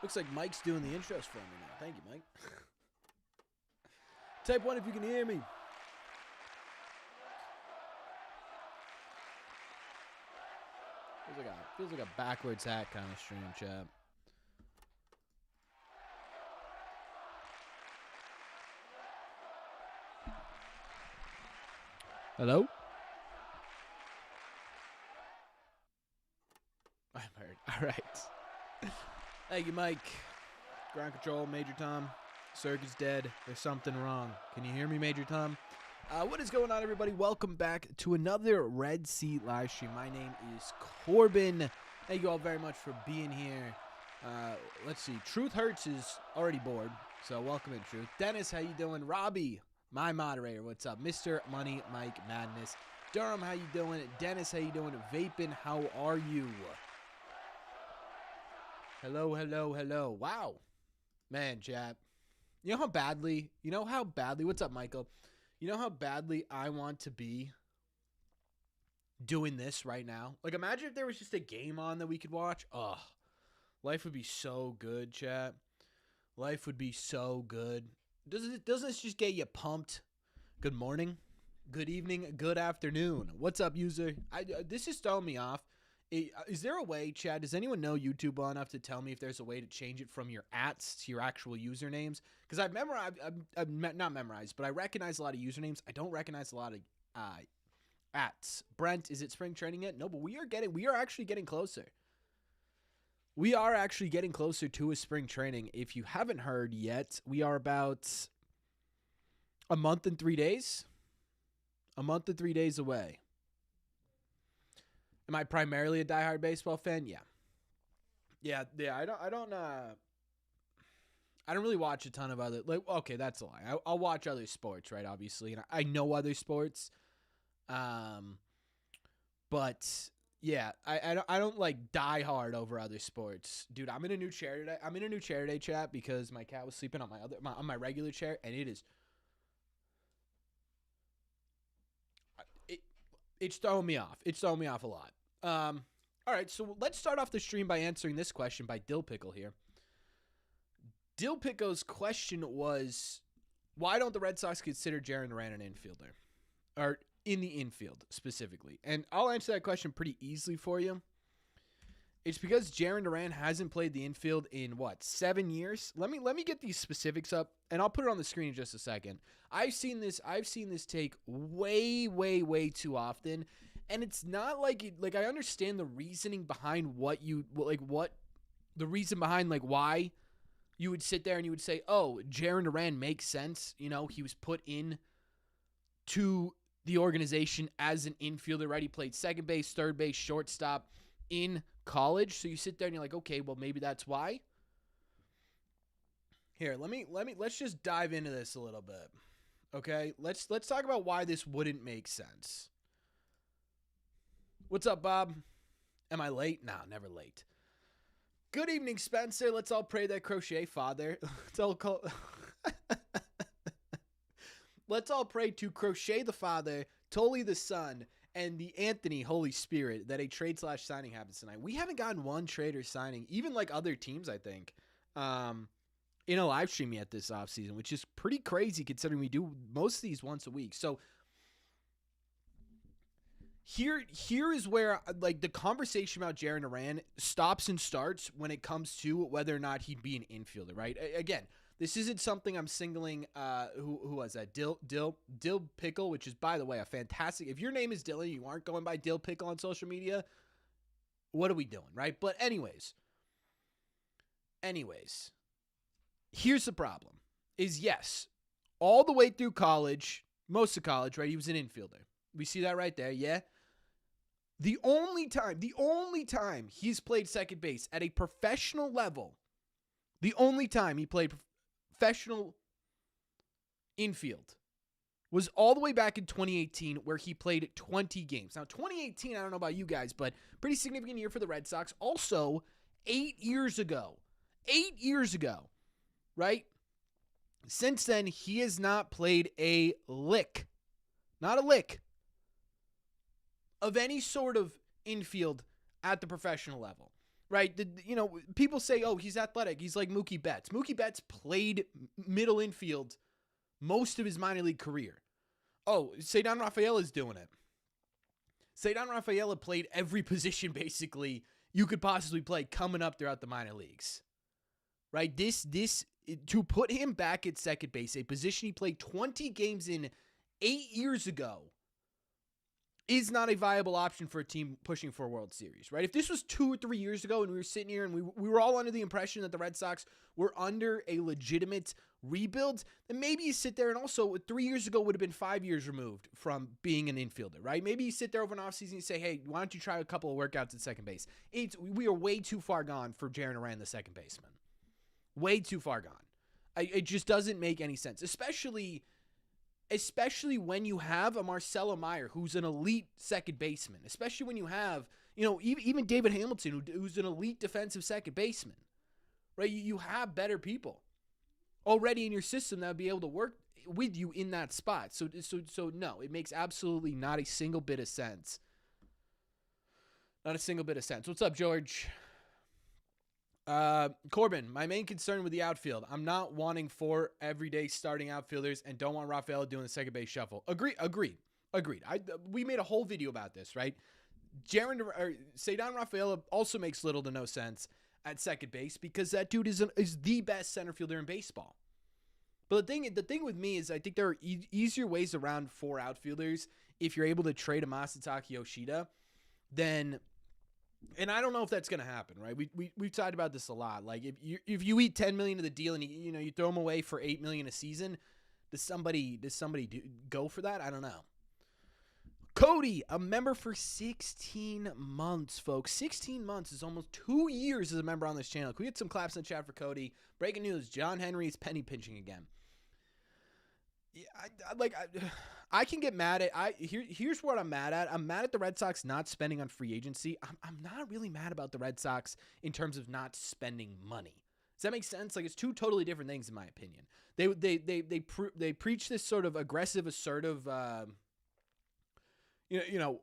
Looks like Mike's doing the intros for me now. Thank you, Mike. Type 1 if you can hear me. Feels like a backwards hat kind of stream, chat. Hello? I'm heard. All right. Thank you, Mike. Ground control, Major Tom. Circuit's dead. There's something wrong. Can you hear me, Major Tom? What is going on, everybody? Welcome back to another Red Seat live stream. My name is Corbin. Thank you all very much for being here. Let's see. Truth Hurts is already bored, so welcome in, Truth. Dennis, how you doing? Robbie, my moderator, what's up? Mr. Money Mike Madness. Durham, how you doing? Dennis, how you doing? Vapin, how are you? Hello, hello, hello. Wow. Man, chat. You know how badly, what's up, Michael? You know how badly I want to be doing this right now? Like, imagine if there was just a game on that we could watch. Ugh. Life would be so good, chat. Life would be so good. Doesn't this just get you pumped? Good morning, good evening, good afternoon. What's up, user? This is throwing me off. Is there a way, Chad, does anyone know YouTube well enough to tell me if there's a way to change it from your ats to your actual usernames? Because I've not memorized, but I recognize a lot of usernames. I don't recognize a lot of ats. Brent, is it spring training yet? No, but we are actually getting closer. We are actually getting closer to a spring training. If you haven't heard yet, we are about a month and 3 days. A month and 3 days away. Am I primarily a diehard baseball fan? Yeah. Yeah. I don't really watch a ton of other, like, okay, that's a lie. I'll watch other sports, right? Obviously. And I know other sports. But yeah, I don't like die hard over other sports. Dude, I'm in a new chair today, chat, because my cat was sleeping on my regular chair, and it's throwing me off. It's throwing me off a lot. All right, so let's start off the stream by answering this question by Dill Pickle here. Dill Pickle's question was, why don't the Red Sox consider Jiren Durant an infielder? Or in the infield, specifically. And I'll answer that question pretty easily for you. It's because Jiren Durant hasn't played the infield in, 7 years? Let me get these specifics up, and I'll put it on the screen in just a second. I've seen this take way, way, way too often, and it's not like I understand the reasoning behind why you would sit there and you would say, oh, Jiren Durant makes sense. You know, he was put in to the organization as an infielder, right? He played second base, third base, shortstop in college. So you sit there and you're like, okay, well, maybe that's why. Here, let's just dive into this a little bit. Okay, let's talk about why this wouldn't make sense. What's up, Bob? Am I late? Nah, never late. Good evening, Spencer. Let's all pray that crochet father. Let's all pray to Crochet the Father, Tully the Son, and the Anthony Holy Spirit that a trade/signing happens tonight. We haven't gotten one trade or signing, even like other teams, I think, in a live stream yet this offseason, which is pretty crazy considering we do most of these once a week. So here is where like the conversation about Jiren Durant stops and starts when it comes to whether or not he'd be an infielder, right? Again, this isn't something I'm singling. Who was that? Dill Pickle, which is, by the way, a fantastic. If your name is Dylan, you aren't going by Dill Pickle on social media. What are we doing, right? But anyways, here's the problem: is yes, all the way through college, most of college, right? He was an infielder. We see that right there, yeah. The only time he's played second base at a professional level, the only time he played professional infield was all the way back in 2018 where he played 20 games. Now, 2018, I don't know about you guys, but pretty significant year for the Red Sox. Also, 8 years ago, right? Since then, he has not played a lick. Not a lick of any sort of infield at the professional level. right? People say, oh, he's athletic. He's like Mookie Betts. Mookie Betts played middle infield most of his minor league career. Oh, Cedar Rafaela is doing it. Cedar Rafaela played every position basically you could possibly play coming up throughout the minor leagues. Right? To put him back at second base, a position he played 20 games in 8 years ago, is not a viable option for a team pushing for a World Series, right? If this was 2 or 3 years ago and we were sitting here and we were all under the impression that the Red Sox were under a legitimate rebuild, then maybe you sit there and also 3 years ago would have been 5 years removed from being an infielder, right? Maybe you sit there over an offseason and say, hey, why don't you try a couple of workouts at second base? We are way too far gone for Jiren Durant, the second baseman. Way too far gone. It just doesn't make any sense, especially when you have a Marcelo Meyer, who's an elite second baseman, especially when you have, even David Hamilton, who's an elite defensive second baseman, right? You have better people already in your system that would be able to work with you in that spot. So no, it makes absolutely not a single bit of sense. Not a single bit of sense. What's up, George? Corbin, my main concern with the outfield, I'm not wanting 4 everyday starting outfielders and don't want Rafaela doing the second base shuffle. Agreed. We made a whole video about this, right? Cedar Rafaela also makes little to no sense at second base because that dude is the best center fielder in baseball. But the thing with me is I think there are easier ways around 4 outfielders if you're able to trade a Masataka Yoshida than. And I don't know if that's going to happen, right? We've talked about this a lot. Like if you eat $10 million of the deal and you throw him away for $8 million a season, does somebody go for that? I don't know. Cody, a member for 16 months, folks. 16 months is almost 2 years as a member on this channel. Can we get some claps in the chat for Cody? Breaking news: John Henry is penny pinching again. Yeah, I can get mad at here's what I'm mad at. I'm mad at the Red Sox not spending on free agency. I'm not really mad about the Red Sox in terms of not spending money. Does that make sense? Like, it's two totally different things in my opinion. They preach this sort of aggressive, assertive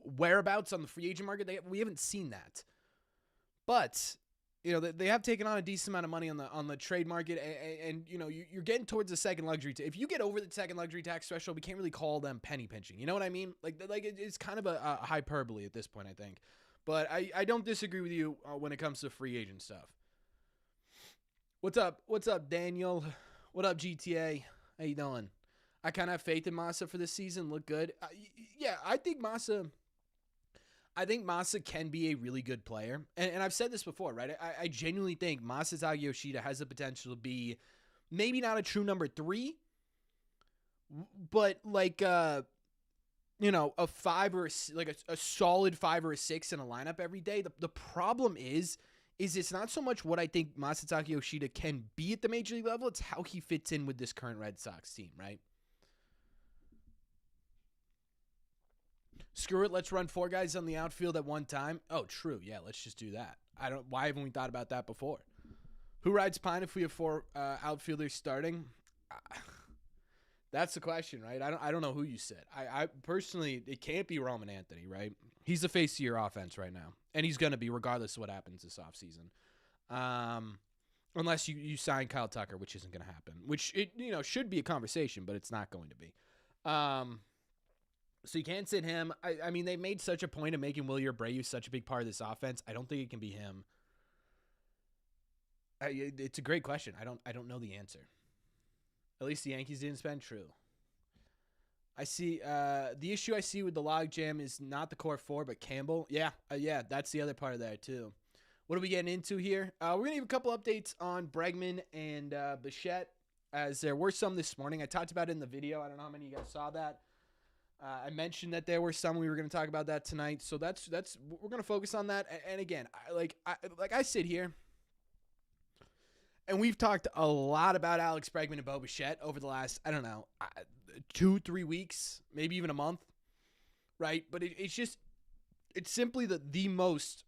whereabouts on the free agent market. We haven't seen that. But they have taken on a decent amount of money on the trade market, and you're getting towards the second luxury. If you get over the second luxury tax threshold, we can't really call them penny pinching. You know what I mean? Like it's kind of a hyperbole at this point, I think. But I don't disagree with you when it comes to free agent stuff. What's up, Daniel? What up, GTA? How you doing? I kind of have faith in Massa for this season. Look good. Yeah, I think Massa can be a really good player. And I've said this before, right? I genuinely think Masataka Yoshida has the potential to be maybe not a true number 3, but like a 5 or a solid 5 or a 6 in a lineup every day. The problem is it's not so much what I think Masataka Yoshida can be at the major league level. It's how he fits in with this current Red Sox team, right? Screw it, let's run 4 guys on the outfield at one time. Oh, true. Yeah, let's just do that. Why haven't we thought about that before? Who rides Pine if we have 4 outfielders starting? That's the question, right? I don't know who you said. I personally, it can't be Roman Anthony, right? He's the face of your offense right now, and he's going to be regardless of what happens this offseason. Unless you sign Kyle Tucker, which isn't going to happen, which it should be a conversation, but it's not going to be. So you can't sit him. I mean, they made such a point of making Wilyer Abreu such a big part of this offense. I don't think it can be him. It's a great question. I don't know the answer. At least the Yankees didn't spend. True. I see. The issue I see with the logjam is not the core 4, but Campbell. Yeah, that's the other part of that too. What are we getting into here? We're gonna give a couple updates on Bregman and Bichette, as there were some this morning. I talked about it in the video. I don't know how many of you guys saw that. I mentioned that there were some. We were going to talk about that tonight, so that's we're going to focus on that. And again, I sit here, and we've talked a lot about Alex Bregman and Bo Bichette over the last 2-3 weeks, maybe even a month, right? But it's simply the most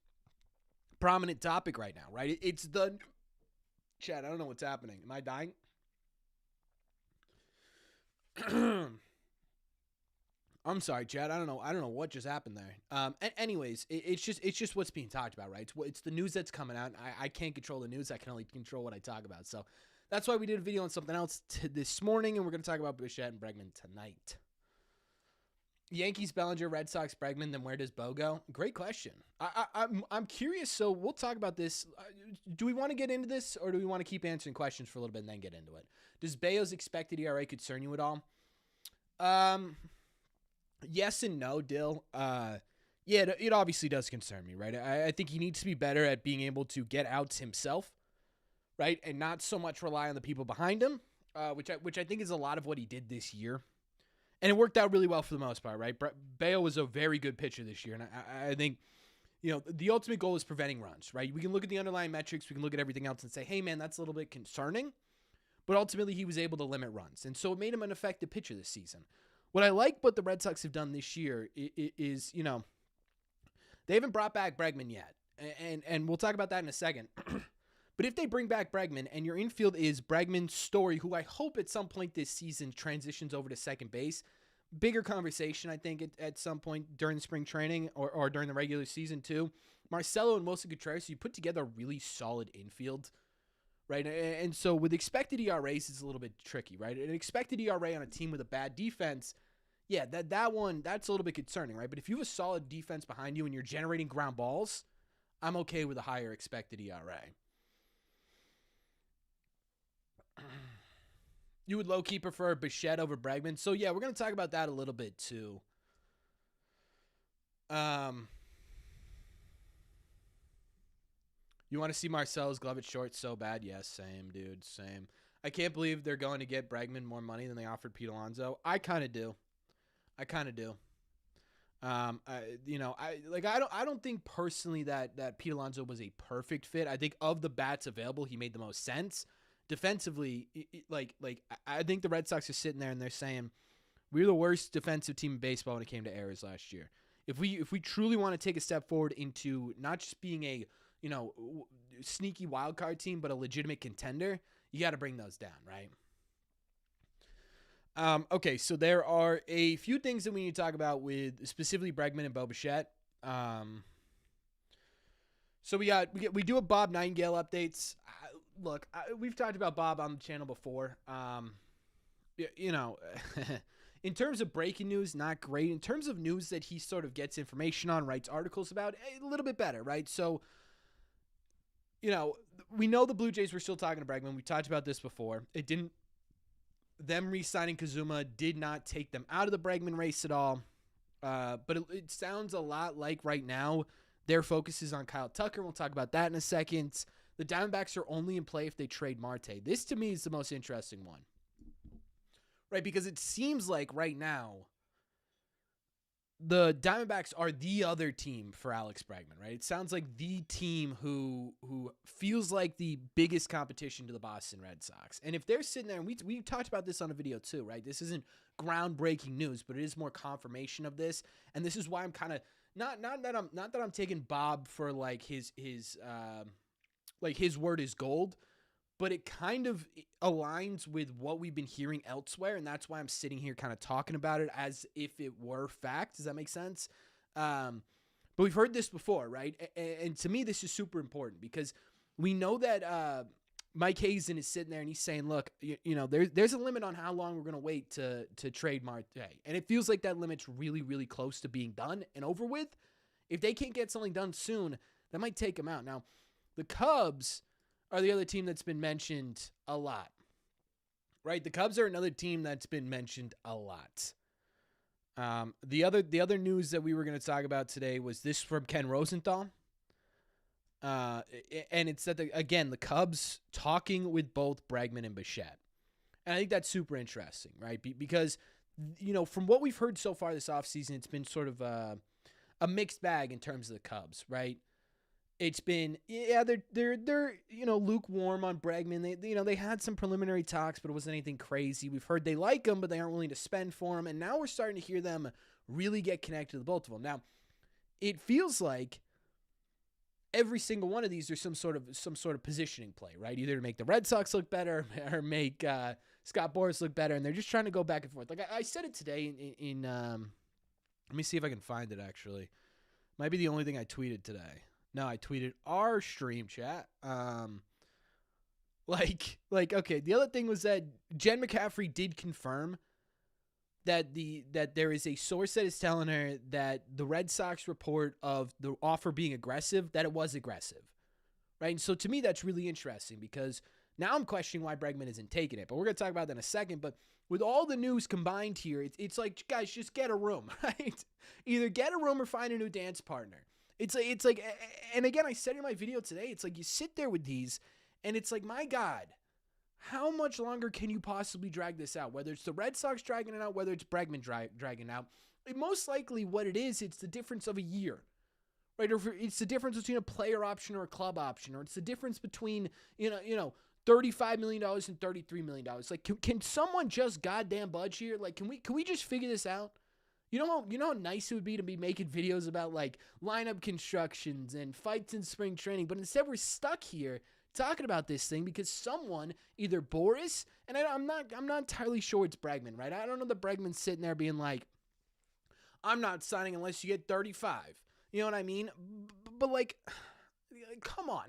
prominent topic right now, right? It's the Chad. I don't know what's happening. Am I dying? I'm sorry, Chad. I don't know what just happened there. Anyways, it's just what's being talked about, right? It's the news that's coming out. I can't control the news. I can only control what I talk about. So that's why we did a video on something else this morning, and we're going to talk about Bichette and Bregman tonight. Yankees, Bellinger, Red Sox, Bregman. Then where does Bo go? Great question. I'm curious. So we'll talk about this. Do we want to get into this, or do we want to keep answering questions for a little bit and then get into it? Does Bayo's expected ERA concern you at all? Yes and no, Dill. Yeah, it obviously does concern me, right? I think he needs to be better at being able to get outs himself, right, and not so much rely on the people behind him, which I think is a lot of what he did this year, and it worked out really well for the most part, right? Bayo was a very good pitcher this year, and I think, the ultimate goal is preventing runs, right? We can look at the underlying metrics, we can look at everything else and say, hey, man, that's a little bit concerning, but ultimately he was able to limit runs, and so it made him an effective pitcher this season. What I like what the Red Sox have done this year is, they haven't brought back Bregman yet. And we'll talk about that in a second. But if they bring back Bregman and your infield is Bregman, Story, who I hope at some point this season transitions over to second base, bigger conversation, I think, at some point during spring training or during the regular season too. Marcelo and Wilson Contreras, you put together a really solid infield, right? And so with expected ERAs, it's a little bit tricky, right? An expected ERA on a team with a bad defense, yeah, that's a little bit concerning, right? But if you have a solid defense behind you and you're generating ground balls, I'm okay with a higher expected ERA. You would low-key prefer Bichette over Bregman. So, yeah, we're going to talk about that a little bit, too. You want to see Marcelo's glove at short so bad? Yes, same, dude, same. I can't believe they're going to get Bregman more money than they offered Pete Alonso. I kind of do. I don't think personally that Pete Alonso was a perfect fit. I think of the bats available, he made the most sense. Defensively, I think the Red Sox are sitting there and they're saying, we're the worst defensive team in baseball when it came to errors last year. If we truly want to take a step forward into not just being a sneaky wild card team, but a legitimate contender, you got to bring those down, right? Okay, so there are a few things that we need to talk about with specifically Bregman and Bichette. So we do a Bob Nightingale updates. Look, we've talked about Bob on the channel before. In terms of breaking news, not great. In terms of news that he sort of gets information on, writes articles about, a little bit better, right? So, we know the Blue Jays were still talking to Bregman. We talked about this before. Them re-signing Kazuma did not take them out of the Bregman race at all. But it sounds a lot like right now their focus is on Kyle Tucker. We'll talk about that in a second. The Diamondbacks are only in play if they trade Marte. This, to me, is the most interesting one. Right, because it seems like right now the Diamondbacks are the other team for Alex Bregman, right? It sounds like the team who feels like the biggest competition to the Boston Red Sox. And if they're sitting there, and we talked about this on a video too, right? This isn't groundbreaking news, but it is more confirmation of this. And this is why I'm kind of not that I'm taking Bob for like his word is gold, but it kind of aligns with what we've been hearing elsewhere, and that's why I'm sitting here kind of talking about it as if it were fact. Does that make sense? But we've heard this before, right? And to me, this is super important because we know that Mike Hazen is sitting there and he's saying, look, there's a limit on how long we're going to wait to trade Marte. And it feels like that limit's really, really close to being done and over with. If they can't get something done soon, that might take them out. Now, the Cubs are the other team that's been mentioned a lot, right? The Cubs are another team that's been mentioned a lot. The other news that we were going to talk about today was this from Ken Rosenthal. And it's that, the Cubs talking with both Bregman and Bichette. And I think that's super interesting, right? Because, from what we've heard so far this offseason, it's been sort of a mixed bag in terms of the Cubs, right? It's been, they're lukewarm on Bregman. They had some preliminary talks, but it wasn't anything crazy. We've heard they like him, but they aren't willing to spend for him. And now we're starting to hear them really get connected to both of them. Now, it feels like every single one of these are some sort of positioning play, right? Either to make the Red Sox look better or make Scott Boras look better, and they're just trying to go back and forth. Like I said it today in Let me see if I can find it, actually. Might be the only thing I tweeted today. No, I tweeted our stream chat. Okay, the other thing was that Jen McCaffrey did confirm that there is a source that is telling her that the Red Sox report of the offer being aggressive, that it was aggressive, right? And so to me, that's really interesting because now I'm questioning why Bregman isn't taking it, but we're going to talk about that in a second. But with all the news combined here, it's like, guys, just get a room, right? Either get a room or find a new dance partner. It's like, and again, I said in my video today, it's like you sit there with these, and it's like, my God, how much longer can you possibly drag this out? Whether it's the Red Sox dragging it out, whether it's Bregman dragging it out, most likely what it is, it's the difference of a year, right? Or it's the difference between a player option or a club option, or it's the difference between, $35 million and $33 million. Like, can someone just goddamn budge here? Like, can we just figure this out? You know how nice it would be to be making videos about like lineup constructions and fights in spring training, but instead we're stuck here talking about this thing because someone, either Boras, and I'm not entirely sure it's Bregman, right? I don't know that Bregman's sitting there being like, I'm not signing unless you get 35. You know what I mean? But like, come on.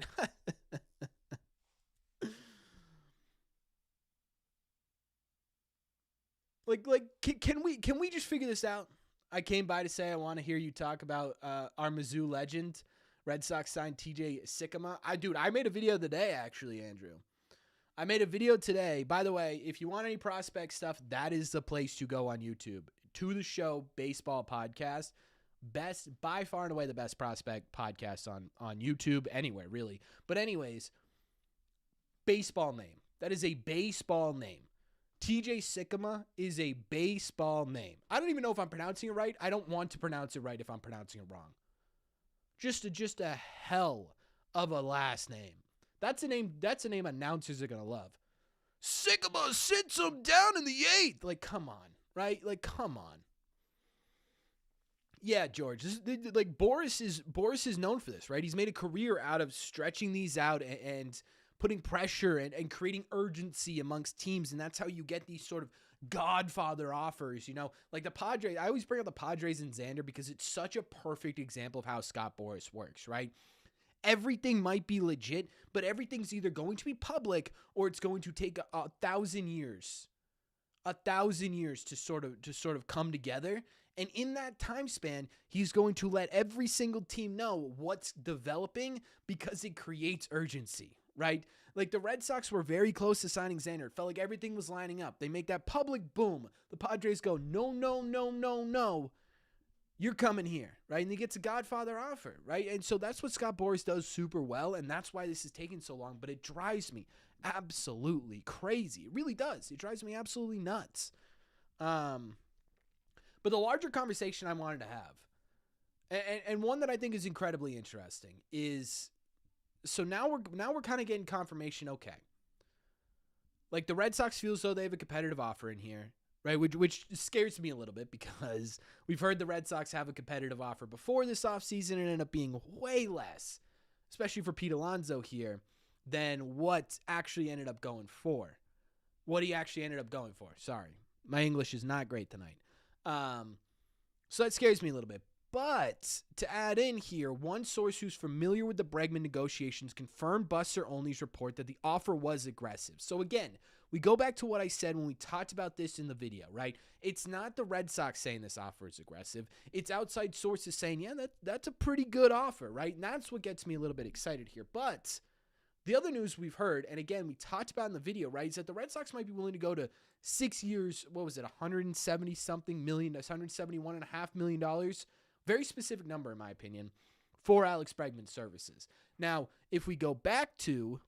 Can we just figure this out? I came by to say I want to hear you talk about our Mizzou legend. Red Sox signed TJ Sikkema. I made a video today, actually, Andrew. I made a video today. By the way, if you want any prospect stuff, that is the place to go on YouTube. To the Show Baseball Podcast. Best, by far and away, the best prospect podcast on YouTube, anywhere, really. But anyways, baseball name. That is a baseball name. TJ Sikkema is a baseball name. I don't even know if I'm pronouncing it right. I don't want to pronounce it right if I'm pronouncing it wrong. Just a hell of a last name. That's a name announcers are going to love. Sikkema sits him down in the 8th. Like, come on, right? Like, come on. Yeah, George. Boras is known for this, right? He's made a career out of stretching these out and putting pressure and creating urgency amongst teams, and that's how you get these sort of Godfather offers, like the Padres. I always bring up the Padres and Xander because it's such a perfect example of how Scott Boras works, right? Everything might be legit, but everything's either going to be public or it's going to take 1,000 years. 1,000 years to sort of come together. And in that time span, he's going to let every single team know what's developing because it creates urgency, right? Like the Red Sox were very close to signing Xander. It felt like everything was lining up. They make that public boom. The Padres go, no. You're coming here, right? And he gets a Godfather offer, right? And so that's what Scott Boras does super well, and that's why this is taking so long. But it drives me absolutely crazy. It really does. It drives me absolutely nuts. But the larger conversation I wanted to have, and one that I think is incredibly interesting, is so now we're kind of getting confirmation. Okay, like the Red Sox feel as though they have a competitive offer in here, right? Which scares me a little bit because we've heard the Red Sox have a competitive offer before this offseason and ended up being way less, especially for Pete Alonso here, than what actually ended up going for. What he actually ended up going for. Sorry, my English is not great tonight. So that scares me a little bit. But to add in here, one source who's familiar with the Bregman negotiations confirmed Buster Olney's report that the offer was aggressive. So again, we go back to what I said when we talked about this in the video, right? It's not the Red Sox saying this offer is aggressive. It's outside sources saying, yeah, that's a pretty good offer, right? And that's what gets me a little bit excited here. But the other news we've heard, and again, we talked about in the video, right, is that the Red Sox might be willing to go to 6 years, what was it, $170-something million, $171.5 million. Very specific number, in my opinion, for Alex Bregman's services. Now, if we go back to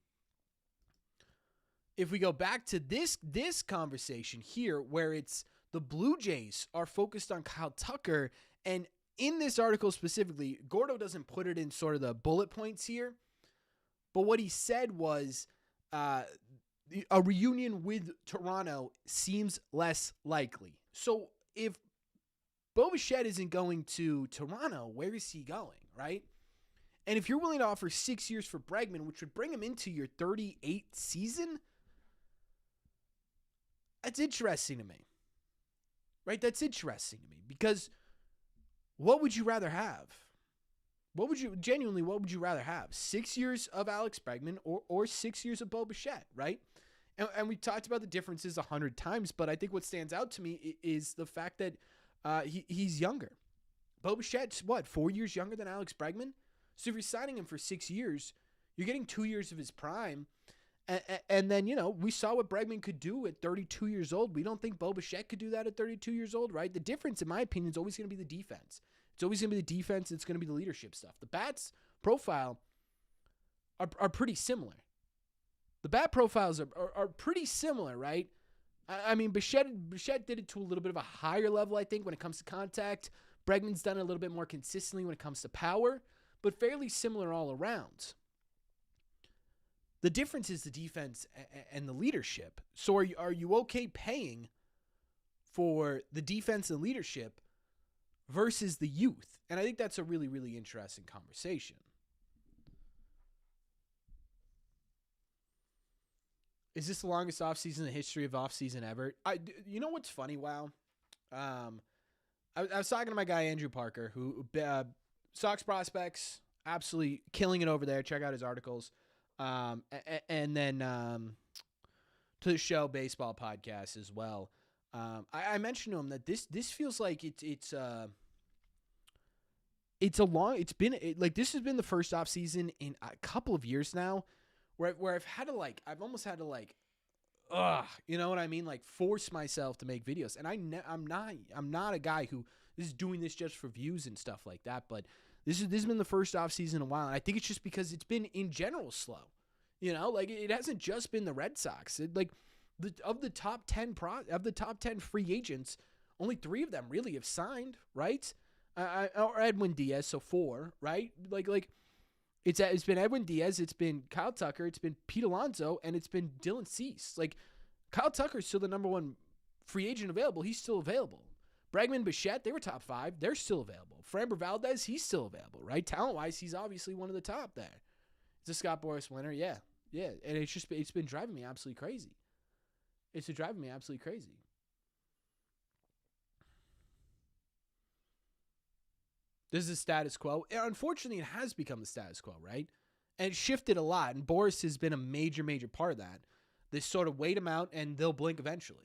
this conversation here, where it's the Blue Jays are focused on Kyle Tucker, and in this article specifically, Gordo doesn't put it in sort of the bullet points here, but what he said was a reunion with Toronto seems less likely. So if Bichette isn't going to Toronto, where is he going, right? And if you're willing to offer 6 years for Bregman, which would bring him into your 38th season, that's interesting to me, right? That's interesting to me because What would you rather have? What would you rather have? 6 years of Alex Bregman or 6 years of Bo Bichette, right? And we talked about the differences 100 times, but I think what stands out to me is the fact that he's younger. Bo Bichette's, 4 years younger than Alex Bregman? So if you're signing him for 6 years, you're getting 2 years of his prime. And then, we saw what Bregman could do at 32 years old. We don't think Bo Bichette could do that at 32 years old, right? The difference, in my opinion, is always going to be the defense. It's always going to be the defense. It's going to be the leadership stuff. The bats profile are pretty similar. The bat profiles are pretty similar, right? I mean, Bichette did it to a little bit of a higher level, I think, when it comes to contact. Bregman's done it a little bit more consistently when it comes to power, but fairly similar all around. The difference is the defense and the leadership. So are you okay paying for the defense and leadership versus the youth? And I think that's a really, really interesting conversation. Is this the longest offseason in the history of offseason ever? You know what's funny, Wow? I was talking to my guy, Andrew Parker, who Sox prospects, absolutely killing it over there. Check out his articles. And then to the show Baseball Podcast as well. I mentioned to him that this feels like this has been the first off season in a couple of years now where I've almost had to you know what I mean? Like force myself to make videos. And I'm not a guy who is doing this just for views and stuff like that, but this has been the first off season in a while. And I think it's just because it's been in general slow. It hasn't just been the Red Sox. Of the top 10 free agents, only 3 of them really have signed, right? Or Edwin Diaz, so 4, right? It's been Edwin Diaz, it's been Kyle Tucker, it's been Pete Alonso, and it's been Dylan Cease. Kyle Tucker's still the number 1 free agent available. He's still available. Bregman, Bichette, they were top 5. They're still available. Framber Valdez, he's still available, right? Talent-wise, he's obviously one of the top there. Is this Scott Boras winner? Yeah. And it's been driving me absolutely crazy. This is the status quo. Unfortunately, it has become the status quo, right? And it shifted a lot. And Boras has been a major, major part of that. They sort of wait them out, and they'll blink eventually.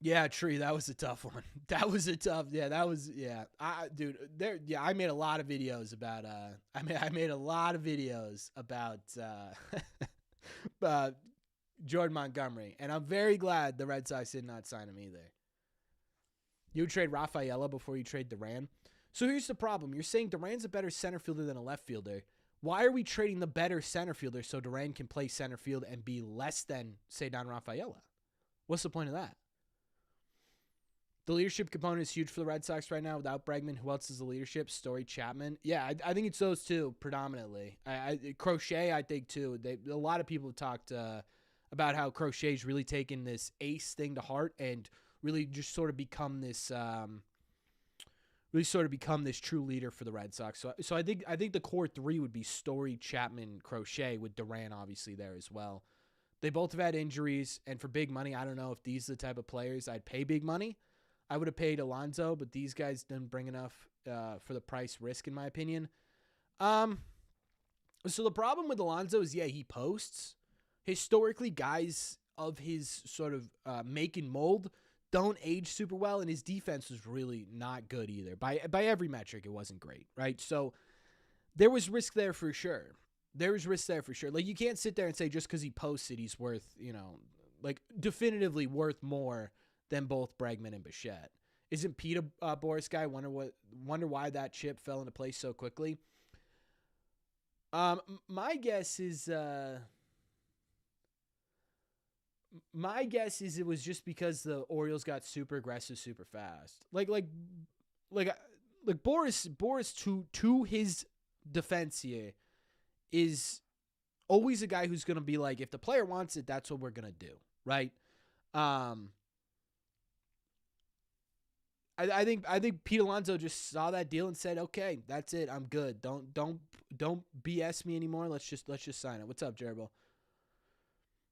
Yeah, Tree, that was a tough one. I made a lot of videos about, Jordan Montgomery, and I'm very glad the Red Sox did not sign him either. You would trade Rafaela before you trade Durant. So here's the problem. You're saying Durant's a better center fielder than a left fielder. Why are we trading the better center fielder so Durant can play center field and be less than, say, Don Rafaela? What's the point of that? The leadership component is huge for the Red Sox right now. Without Bregman, who else is the leadership? Story, Chapman. Yeah, I think it's those two predominantly. Crochet, I think, too. A lot of people have talked about how Crochet's really taken this ace thing to heart and really just sort of become this true leader for the Red Sox. So I think the core 3 would be Story, Chapman, Crochet, with Durant obviously there as well. They both have had injuries, and for big money, I don't know if these are the type of players I'd pay big money. I would have paid Alonso, but these guys didn't bring enough for the price risk, in my opinion. So the problem with Alonso is, he posts. Historically, guys of his sort of make and mold don't age super well, and his defense was really not good either. By every metric, it wasn't great, right? So there was risk there for sure. You can't sit there and say just because he posted, he's worth, definitively worth more than both Bregman and Bichette. Isn't Pete a Boras guy? Wonder why that chip fell into place so quickly. My guess is it was just because the Orioles got super aggressive super fast. Like Boras to his defense here is always a guy who's going to be like, if the player wants it, that's what we're going to do, right? I think Pete Alonso just saw that deal and said, "Okay, that's it. I'm good. Don't BS me anymore. Let's just sign it." What's up, Jerbo?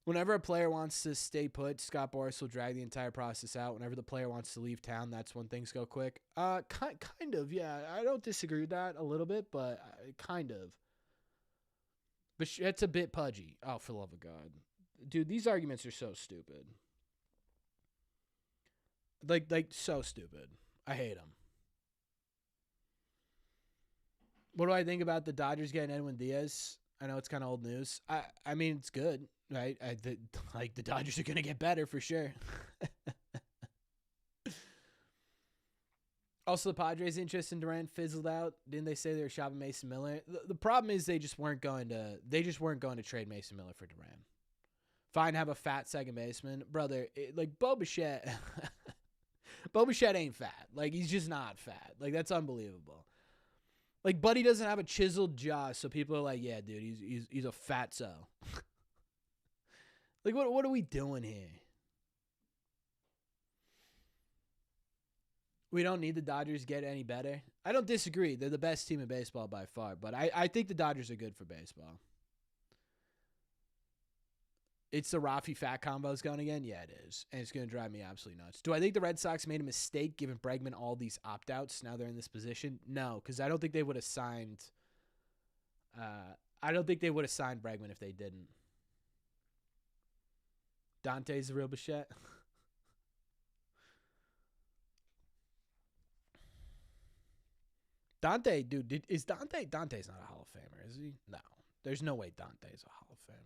Whenever a player wants to stay put, Scott Boras will drag the entire process out. Whenever the player wants to leave town, that's when things go quick. Kind of, yeah. I don't disagree with that a little bit, but kind of. But it's a bit pudgy. Oh, for the love of God. Dude, these arguments are so stupid. Like so stupid. I hate them. What do I think about the Dodgers getting Edwin Diaz? I know it's kind of old news. I mean, it's good, right? The Dodgers are going to get better for sure. Also, the Padres' interest in Durant fizzled out. Didn't they say they were shopping Mason Miller? The problem is they just weren't going to trade Mason Miller for Durant. Fine, have a fat second baseman, brother. Bo Bichette, Bo Bichette ain't fat. Like, he's just not fat. Like, that's unbelievable. Like, Buddy doesn't have a chiseled jaw, so people are like, yeah, dude, he's a fatso. Like, what are we doing here? We don't need the Dodgers to get any better. I don't disagree. They're the best team in baseball by far, but I think the Dodgers are good for baseball. It's the Rafi Fat combos going again? Yeah, it is. And it's going to drive me absolutely nuts. Do I think the Red Sox made a mistake giving Bregman all these opt-outs now they're in this position? No, because I don't think they would have signed Bregman if they didn't. Dante's the real Bichette. Dante, dude, is Dante? Dante's not a Hall of Famer, is he? No. There's no way Dante's a Hall of Famer.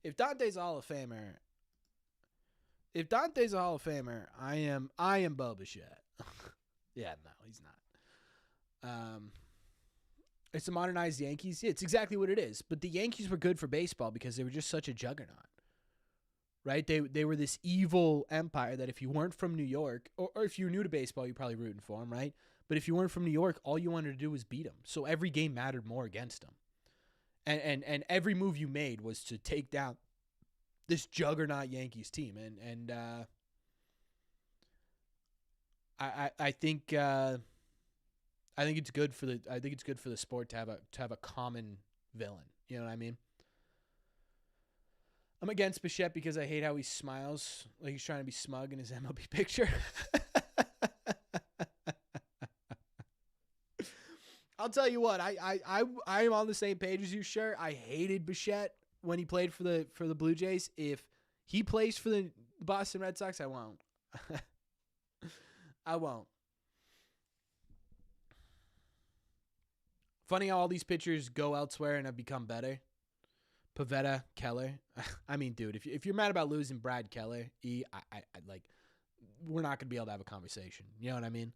If Dante's a Hall of Famer, I am Bo Bichette. Yeah, no, he's not. It's the modernized Yankees. Yeah, it's exactly what it is. But the Yankees were good for baseball because they were just such a juggernaut. Right? They were this evil empire that if you weren't from New York, or if you were new to baseball, you're probably rooting for them, right? But if you weren't from New York, all you wanted to do was beat them. So every game mattered more against them. And every move you made was to take down this juggernaut Yankees team. And I think it's good for the sport to have a common villain. You know what I mean? I'm against Bichette because I hate how he smiles like he's trying to be smug in his MLB picture. I'll tell you what, I'm on the same page as you, sure. I hated Bichette when he played for the Blue Jays. If he plays for the Boston Red Sox, I won't. I won't. Funny how all these pitchers go elsewhere and have become better. Pivetta, Keller. I mean, dude, if you're mad about losing Brad Keller, we're not gonna be able to have a conversation. You know what I mean?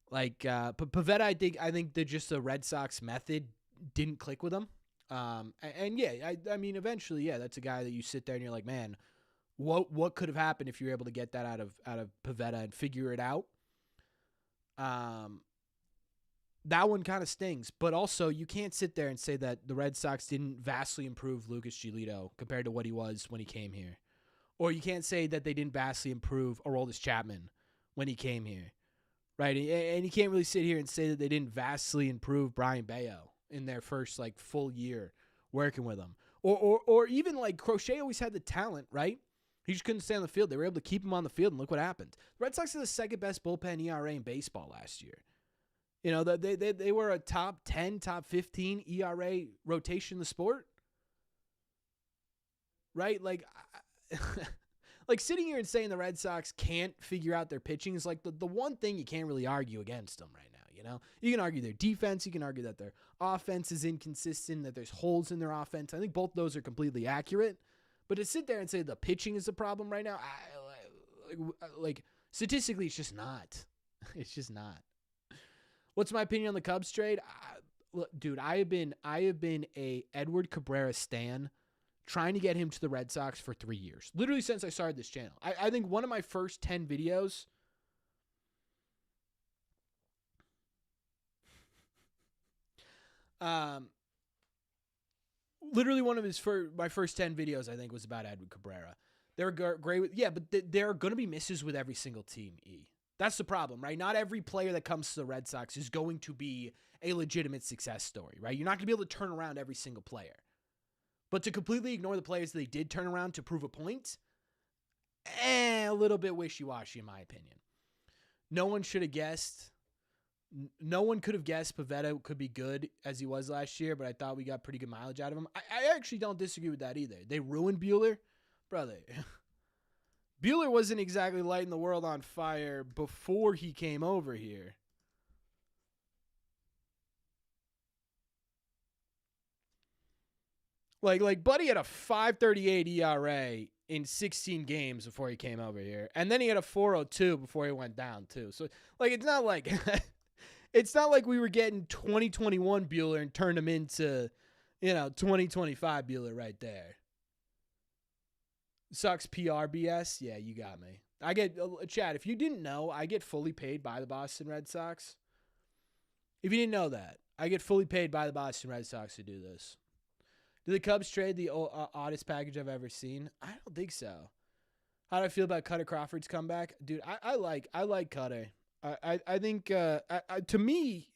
Like, Pivetta, I think that just the Red Sox method didn't click with him. And yeah, I mean, eventually, yeah, that's a guy that you sit there and you're like, man, what could have happened if you were able to get that out of Pivetta and figure it out? That one kind of stings, but also you can't sit there and say that the Red Sox didn't vastly improve Lucas Giolito compared to what he was when he came here. Or you can't say that they didn't vastly improve Aroldis Chapman when he came here, right? And you can't really sit here and say that they didn't vastly improve Brian Bayo in their first full year working with him. Or even Crochet always had the talent, right? He just couldn't stay on the field. They were able to keep him on the field, and look what happened. The Red Sox are the second best bullpen ERA in baseball last year. You know, they were a top 10, top 15 ERA rotation in the sport. Right? Sitting here and saying the Red Sox can't figure out their pitching is the one thing you can't really argue against them right now, you know? You can argue their defense. You can argue that their offense is inconsistent, that there's holes in their offense. I think both those are completely accurate. But to sit there and say the pitching is the problem right now, statistically, it's just not. It's just not. What's my opinion on the Cubs trade? Look, dude, I have been a Edward Cabrera stan trying to get him to the Red Sox for 3 years. Literally since I started this channel. I think one of my first 10 videos literally one of my first 10 videos I think was about Edward Cabrera. They were great with, yeah, but there are going to be misses with every single team, E. That's the problem, right? Not every player that comes to the Red Sox is going to be a legitimate success story, right? You're not going to be able to turn around every single player, But to completely ignore the players that they did turn around to prove a point, a little bit wishy-washy in my opinion. No one should have guessed. No one could have guessed Pivetta could be good as he was last year, but I thought we got pretty good mileage out of him. I actually don't disagree with that either. They ruined Buehler. Brother, Buehler wasn't exactly lighting the world on fire before he came over here. Like Buddy had a 5.38 ERA in 16 games before he came over here, and then he had a 4.02 before he went down too. So it's not like it's not like we were getting 2021 Buehler and turned him into 2025 Buehler right there. Sox PR BS. Yeah, you got me. I get Chad. If you didn't know, I get fully paid by the Boston Red Sox. If you didn't know that, I get fully paid by the Boston Red Sox to do this. Do the Cubs trade the oddest package I've ever seen? I don't think so. How do I feel about Cutter Crawford's comeback? Dude, I like Cutter. I think to me,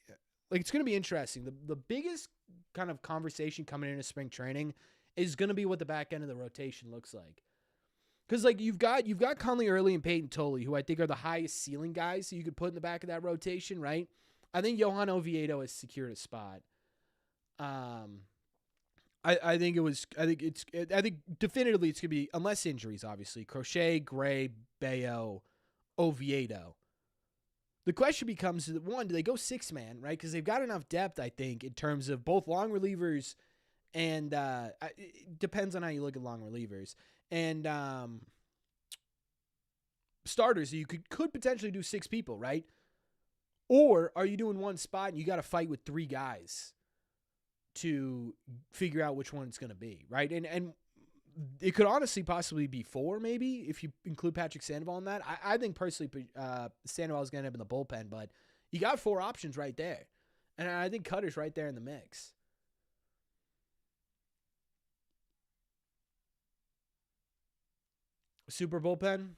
it's going to be interesting. The biggest kind of conversation coming into spring training is going to be what the back end of the rotation looks like. Because you've got Conley Early and Peyton Tolley, who I think are the highest ceiling guys that you could put in the back of that rotation, right? I think Johan Oviedo has secured a spot. I think definitively it's gonna be, unless injuries, obviously, Crochet, Gray, Bayo, Oviedo. The question becomes, one, do they go 6-man, right? Because they've got enough depth, I think, in terms of both long relievers and it depends on how you look at long relievers and starters. You could potentially do 6 people, right? Or are you doing one spot and you got to fight with 3 guys to figure out which one it's going to be, right? And it could honestly possibly be 4, maybe, if you include Patrick Sandoval in that. I think personally Sandoval is going to end up in the bullpen, but you got 4 options right there. And I think Cutter's right there in the mix. Super bullpen?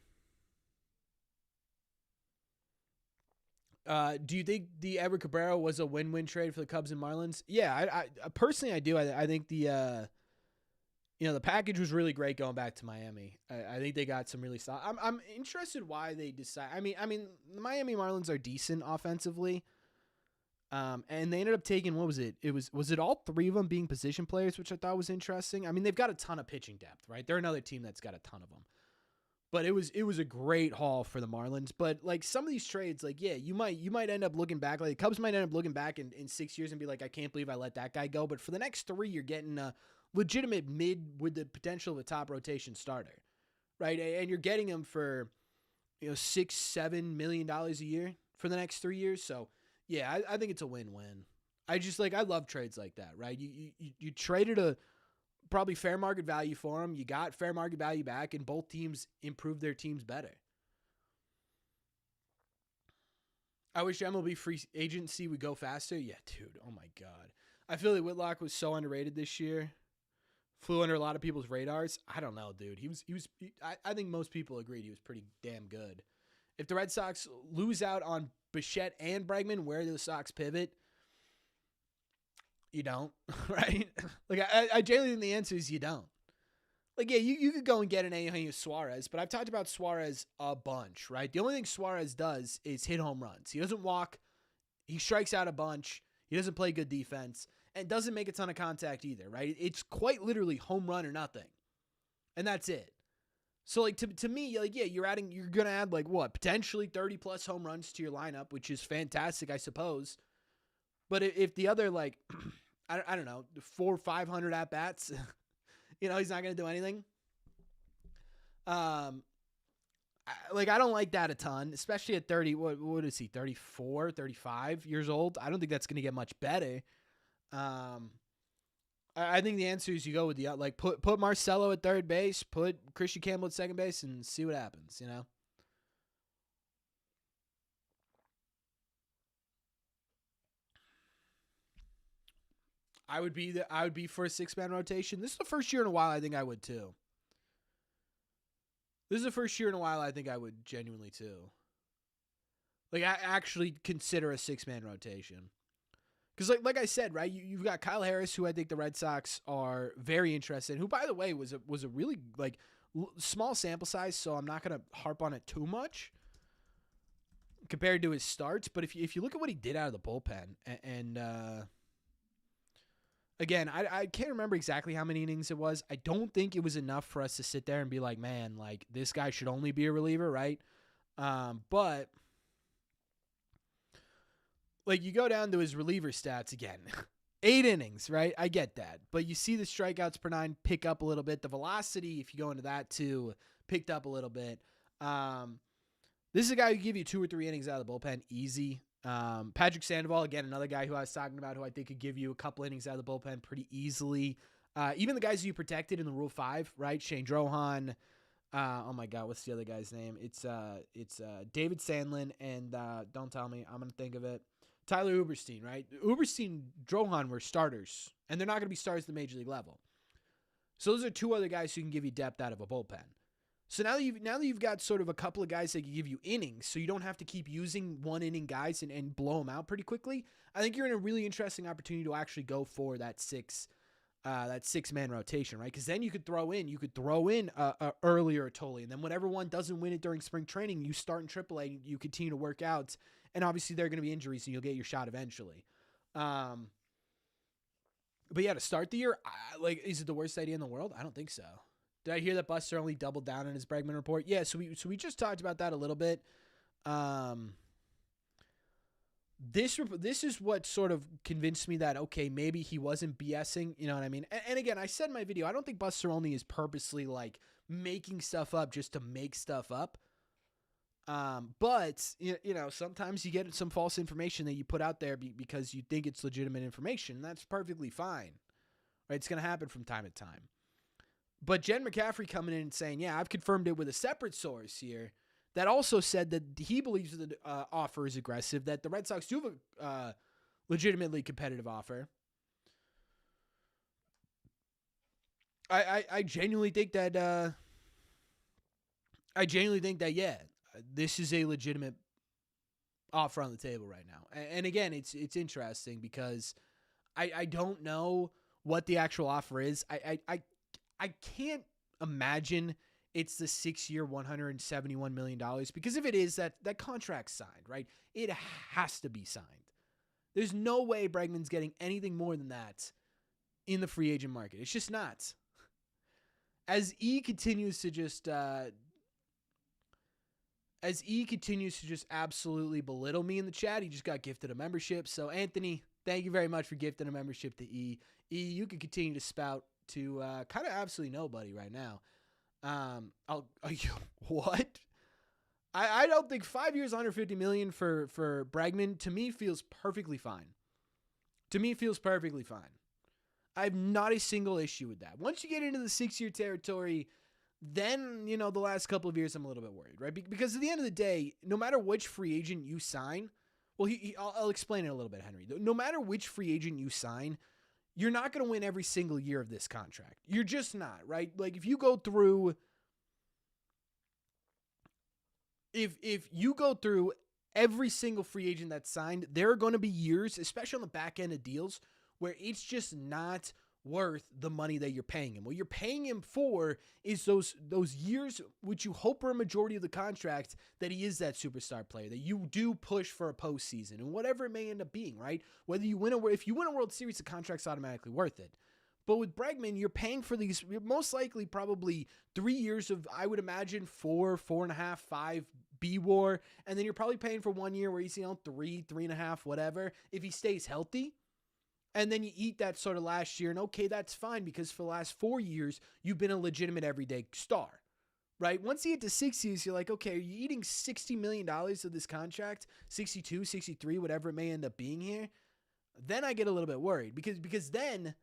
Do you think the Edward Cabrera was a win-win trade for the Cubs and Marlins? Yeah, I personally I do. I think the package was really great going back to Miami. I think they got some really solid. I'm interested why they decide. I mean, the Miami Marlins are decent offensively. And they ended up taking, what was it? Was it all 3 of them being position players, which I thought was interesting. I mean, they've got a ton of pitching depth, right? They're another team that's got a ton of them. But it was a great haul for the Marlins. But some of these trades, you might end up looking back. The Cubs might end up looking back in 6 years and be like, I can't believe I let that guy go. But for the next 3, you're getting a legitimate mid with the potential of a top rotation starter, right? And you're getting him for $6-7 million a year for the next 3 years. So yeah, I think it's a win-win. I just I love trades like that, right? You traded a probably fair market value for them. You got fair market value back, and both teams improved their teams better. I wish MLB free agency would go faster. Yeah, dude. Oh my God. I feel like Whitlock was so underrated this year. Flew under a lot of people's radars. I don't know, dude. I think most people agreed he was pretty damn good. If the Red Sox lose out on Bichette and Bregman, where do the Sox pivot? You don't, right? I genuinely think the answer is you don't. You could go and get an Eugenio Suarez, but I've talked about Suarez a bunch, right? The only thing Suarez does is hit home runs. He doesn't walk. He strikes out a bunch. He doesn't play good defense and doesn't make a ton of contact either, right? It's quite literally home run or nothing. And that's it. So to me, you're going to add potentially 30 plus home runs to your lineup, which is fantastic, I suppose. But if the other, I don't know, 400 or 500 at-bats, he's not going to do anything. I don't like that a ton, especially at 30, what is he, 34, 35 years old? I don't think that's going to get much better. I think the answer is you go with the, put Marcelo at third base, put Christian Campbell at second base, and see what happens, I would be for a 6-man rotation. This is the first year in a while I think I would too. This is the first year in a while I think I would genuinely too. I actually consider a 6-man rotation. Because like I said, right, you've got Kyle Harris, who I think the Red Sox are very interested in, who, by the way, was a really like small sample size, so I'm not going to harp on it too much compared to his starts. But if you look at what he did out of the bullpen, and again, I can't remember exactly how many innings it was. I don't think it was enough for us to sit there and be like, man, like this guy should only be a reliever, right? But like you go down to his reliever stats again, 8 innings, right? I get that. But you see the strikeouts per 9 pick up a little bit. The velocity, if you go into that too, picked up a little bit. This is a guy who can give you 2 or 3 innings out of the bullpen easy. Patrick Sandoval, again, another guy who I was talking about who I think could give you a couple innings out of the bullpen pretty easily. Even the guys who you protected in the Rule 5, right? Shane Drohan. Oh my God, what's the other guy's name? It's David Sandlin, and don't tell me, I'm going to think of it. Tyler Uberstein, right? Uberstein, Drohan were starters, and they're not going to be stars at the major league level. So those are 2 other guys who can give you depth out of a bullpen. So now that you've got sort of a couple of guys that can give you innings, so you don't have to keep using 1 inning guys and blow them out pretty quickly, I think you're in a really interesting opportunity to actually go for that 6-man rotation, right? Because then you could throw in earlier Tolley, and then whenever one doesn't win it during spring training, you start in AAA, you continue to work out, and obviously there are going to be injuries, and you'll get your shot eventually. But yeah, to start the year, is it the worst idea in the world? I don't think so. Did I hear that Buster only doubled down on his Bregman report? Yeah, so we just talked about that a little bit. This is what sort of convinced me that, okay, maybe he wasn't BSing, you know what I mean? And again, I said in my video, I don't think Buster only is purposely like making stuff up just to make stuff up. But you know, sometimes you get some false information that you put out there because you think it's legitimate information. That's perfectly fine, right? It's going to happen from time to time. But Jen McCaffrey coming in and saying, yeah, I've confirmed it with a separate source here that also said that he believes the offer is aggressive, that the Red Sox do have a legitimately competitive offer. I genuinely think that yeah, this is a legitimate offer on the table right now. And again, it's interesting because I don't know what the actual offer is. I can't imagine it's the 6-year, $171 million, because if it is, that contract's signed, right? It has to be signed. There's no way Bregman's getting anything more than that in the free agent market. It's just not. As E continues to just absolutely belittle me in the chat, he just got gifted a membership. So Anthony, thank you very much for gifting a membership to E. E, you can continue to spout to kind of absolutely nobody right now. What? I don't think 5 years, $150 million for Bregman to me feels perfectly fine. I have not a single issue with that. Once you get into the 6-year territory, then, you know, the last couple of years I'm a little bit worried, right? Because at the end of the day, no matter which free agent you sign, well, I'll explain it a little bit, Henry. No matter which free agent you sign, you're not going to win every single year of this contract. You're just not, right? Like if you go through every single free agent that's signed, there are going to be years, especially on the back end of deals, where it's just not worth the money that you're paying him. What you're paying him for is those years which you hope are a majority of the contract that he is that superstar player, that you do push for a postseason and whatever it may end up being, right? Whether you win if you win a World Series, the contract's automatically worth it. But with Bregman, you're paying for these, most likely probably 3 years of, I would imagine, 4.5, 5 B-WAR, and then you're probably paying for 1 year where he's, 3.5, whatever, if he stays healthy. And then you eat that sort of last year, and okay, that's fine because for the last 4 years, you've been a legitimate everyday star, right? Once you get to 6 years, you're like, okay, are you eating $60 million of this contract, 62, 63, whatever it may end up being here? Then I get a little bit worried because then,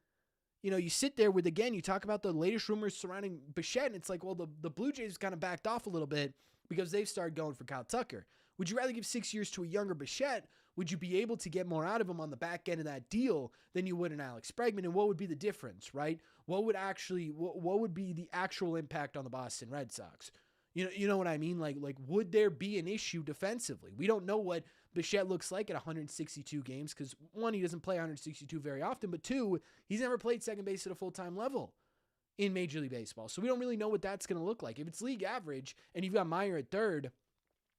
you sit there with, again, you talk about the latest rumors surrounding Bichette, and it's like, well, the Blue Jays kind of backed off a little bit because they've started going for Kyle Tucker. Would you rather give 6 years to a younger Bichette? Would you be able to get more out of him on the back end of that deal than you would in Alex Bregman? And what would be the difference, right? What would be the actual impact on the Boston Red Sox? You know what I mean? Like would there be an issue defensively? We don't know what Bichette looks like at 162 games, because one, he doesn't play 162 very often, but two, he's never played second base at a full-time level in Major League Baseball. So we don't really know what that's going to look like. If it's league average and you've got Meyer at third,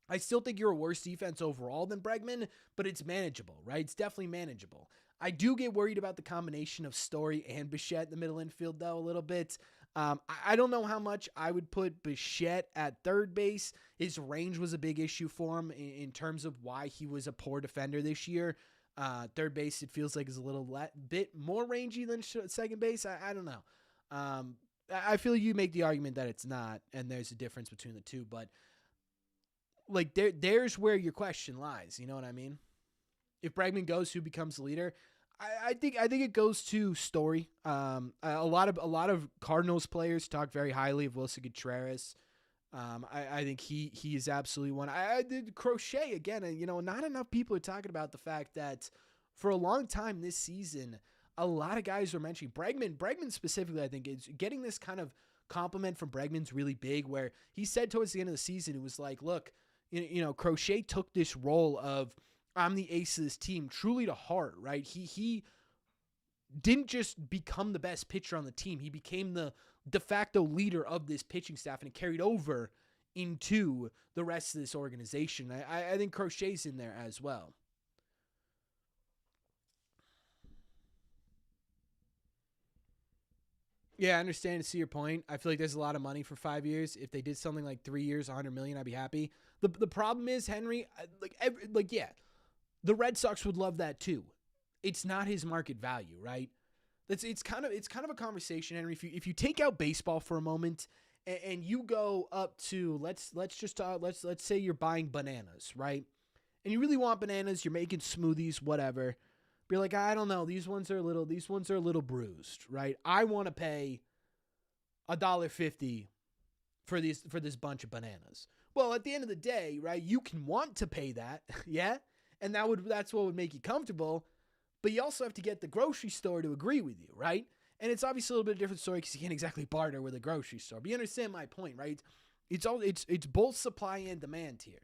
I still think you're a worse defense overall than Bregman, but it's manageable, right? It's definitely manageable. I do get worried about the combination of Story and Bichette in the middle infield, though, a little bit. I don't know how much I would put Bichette at third base. His range was a big issue for him in terms of why he was a poor defender this year. Third base, it feels like, is a little bit more rangy than second base. I don't know. I feel you make the argument that it's not, and there's a difference between the two, but like there's where your question lies. You know what I mean? If Bregman goes, who becomes the leader? I think it goes to Story. A lot of Cardinals players talk very highly of Wilson Contreras. I think he is absolutely one. I did Crochet again, and not enough people are talking about the fact that for a long time this season, a lot of guys were mentioning Bregman specifically. I think is getting this kind of compliment from Bregman's really big, where he said towards the end of the season, it was like, look, Crochet took this role of, I'm the ace of this team, truly to heart, right? He didn't just become the best pitcher on the team. He became the de facto leader of this pitching staff, and it carried over into the rest of this organization. I think Crochet's in there as well. Yeah, I understand and see your point. I feel like there's a lot of money for 5 years. If they did something like 3 years, 100 million, I'd be happy. The problem is, Henry, yeah, the Red Sox would love that too. It's not his market value, right? It's kind of a conversation, Henry. If you take out baseball for a moment and you go up to let's say you're buying bananas, right? And you really want bananas, you're making smoothies, whatever. But you're like, I don't know, these ones are a little bruised, right? I want to pay $1.50 for this bunch of bananas. Well, at the end of the day, right, you can want to pay that, yeah? And that's what would make you comfortable, but you also have to get the grocery store to agree with you, right? And it's obviously a little bit of a different story because you can't exactly barter with a grocery store. But you understand my point, right? It's both supply and demand here.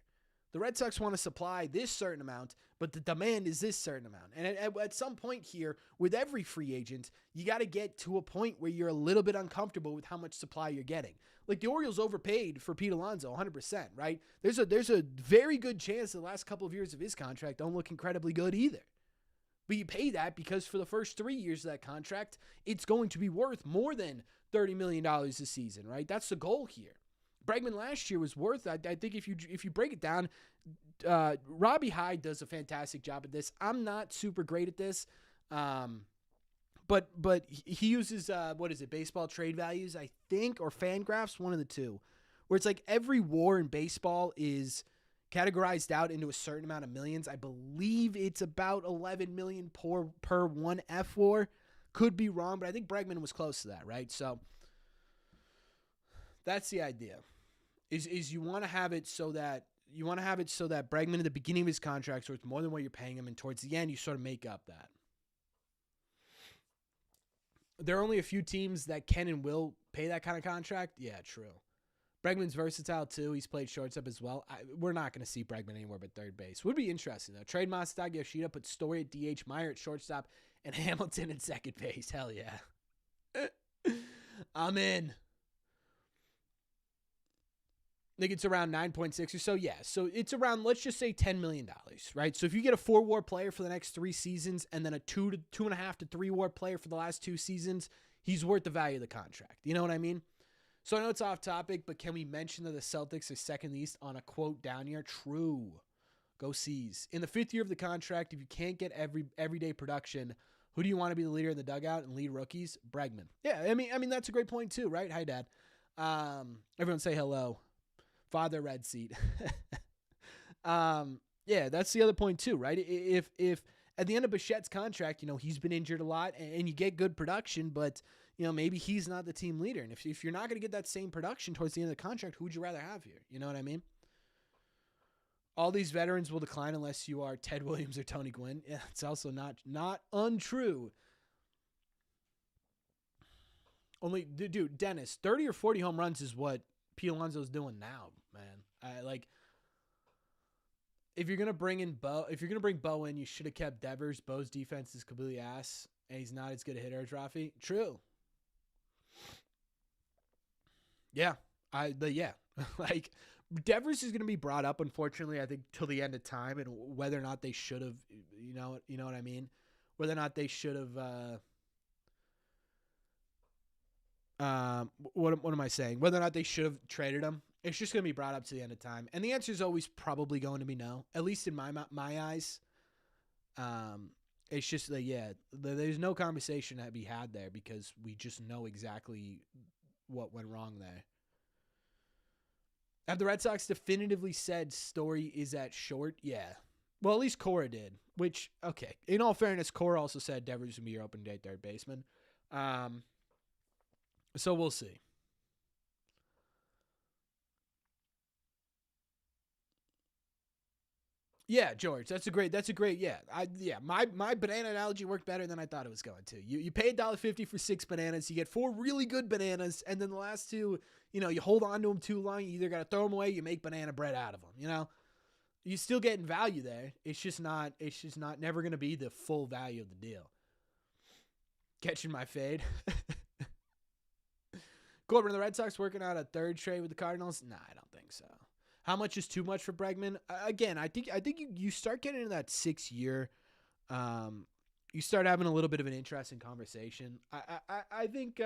The Red Sox want to supply this certain amount, but the demand is this certain amount. And at some point here, with every free agent, you got to get to a point where you're a little bit uncomfortable with how much supply you're getting. Like the Orioles overpaid for Pete Alonso 100%, right? There's a very good chance the last couple of years of his contract don't look incredibly good either. But you pay that because for the first 3 years of that contract, it's going to be worth more than $30 million a season, right? That's the goal here. Bregman last year was worth, I think if you break it down, Robbie Hyde does a fantastic job at this. I'm not super great at this, but he uses, baseball trade values, I think, or Fangraphs, one of the two, where it's like every WAR in baseball is categorized out into a certain amount of millions. I believe it's about 11 million per one F WAR. Could be wrong, but I think Bregman was close to that, right? So that's the idea. Is you want to have it so that Bregman at the beginning of his contract is worth more than what you're paying him, and towards the end you sort of make up that. There are only a few teams that can and will pay that kind of contract. Yeah, true. Bregman's versatile too. He's played shortstop as well. We're not going to see Bregman anywhere but third base. Would be interesting though. Trade Masataka Yoshida, put Story at DH, Meyer at shortstop, and Hamilton at second base. Hell yeah. I'm in. I think it's around 9.6 or so. Yeah. So it's around, let's just say $10 million, right? So if you get a 4-WAR player for the next 3 seasons and then a 2.5 to 3-WAR player for the last 2 seasons, he's worth the value of the contract. You know what I mean? So I know it's off topic, but can we mention that the Celtics are second in the East on a quote down year? True. Go C's. In the 5th year of the contract, if you can't get everyday production, who do you want to be the leader in the dugout and lead rookies? Bregman. Yeah, I mean that's a great point too, right? Hi, Dad. Everyone say hello. Father Red Seat. Yeah, that's the other point too, right? If at the end of Bichette's contract, he's been injured a lot and you get good production, but maybe he's not the team leader. And if you're not going to get that same production towards the end of the contract, who would you rather have here? You know what I mean? All these veterans will decline unless you are Ted Williams or Tony Gwynn. Yeah, it's also not untrue. Only, dude, Dennis, 30 or 40 home runs is what Pete Alonso's doing now, man. if you're gonna bring Bo in, you should have kept Devers. Bo's defense is completely ass, and he's not as good a hitter as Rafi. True. Yeah, like Devers is gonna be brought up, unfortunately, I think till the end of time, and whether or not they should have, you know what I mean, whether or not they should have. What am I saying? Whether or not they should have traded him, it's just going to be brought up to the end of time, and the answer is always probably going to be no. At least in my eyes, it's just that there's no conversation to be had there because we just know exactly what went wrong there. Have the Red Sox definitively said Story is at short? Yeah. Well, at least Cora did. Which, okay. In all fairness, Cora also said Devers would be your open day third baseman. So we'll see. Yeah, George, that's a great. Yeah, my banana analogy worked better than I thought it was going to. You pay $1.50 for 6 bananas, you get 4 really good bananas, and then the last 2, you hold on to them too long. You either got to throw them away, you make banana bread out of them. You still getting value there. It's just not never going to be the full value of the deal. Catching my fade. Corbin, are the Red Sox working out a third trade with the Cardinals? Nah, I don't think so. How much is too much for Bregman? Again, I think you start getting into that 6-year. You start having a little bit of an interesting conversation. I think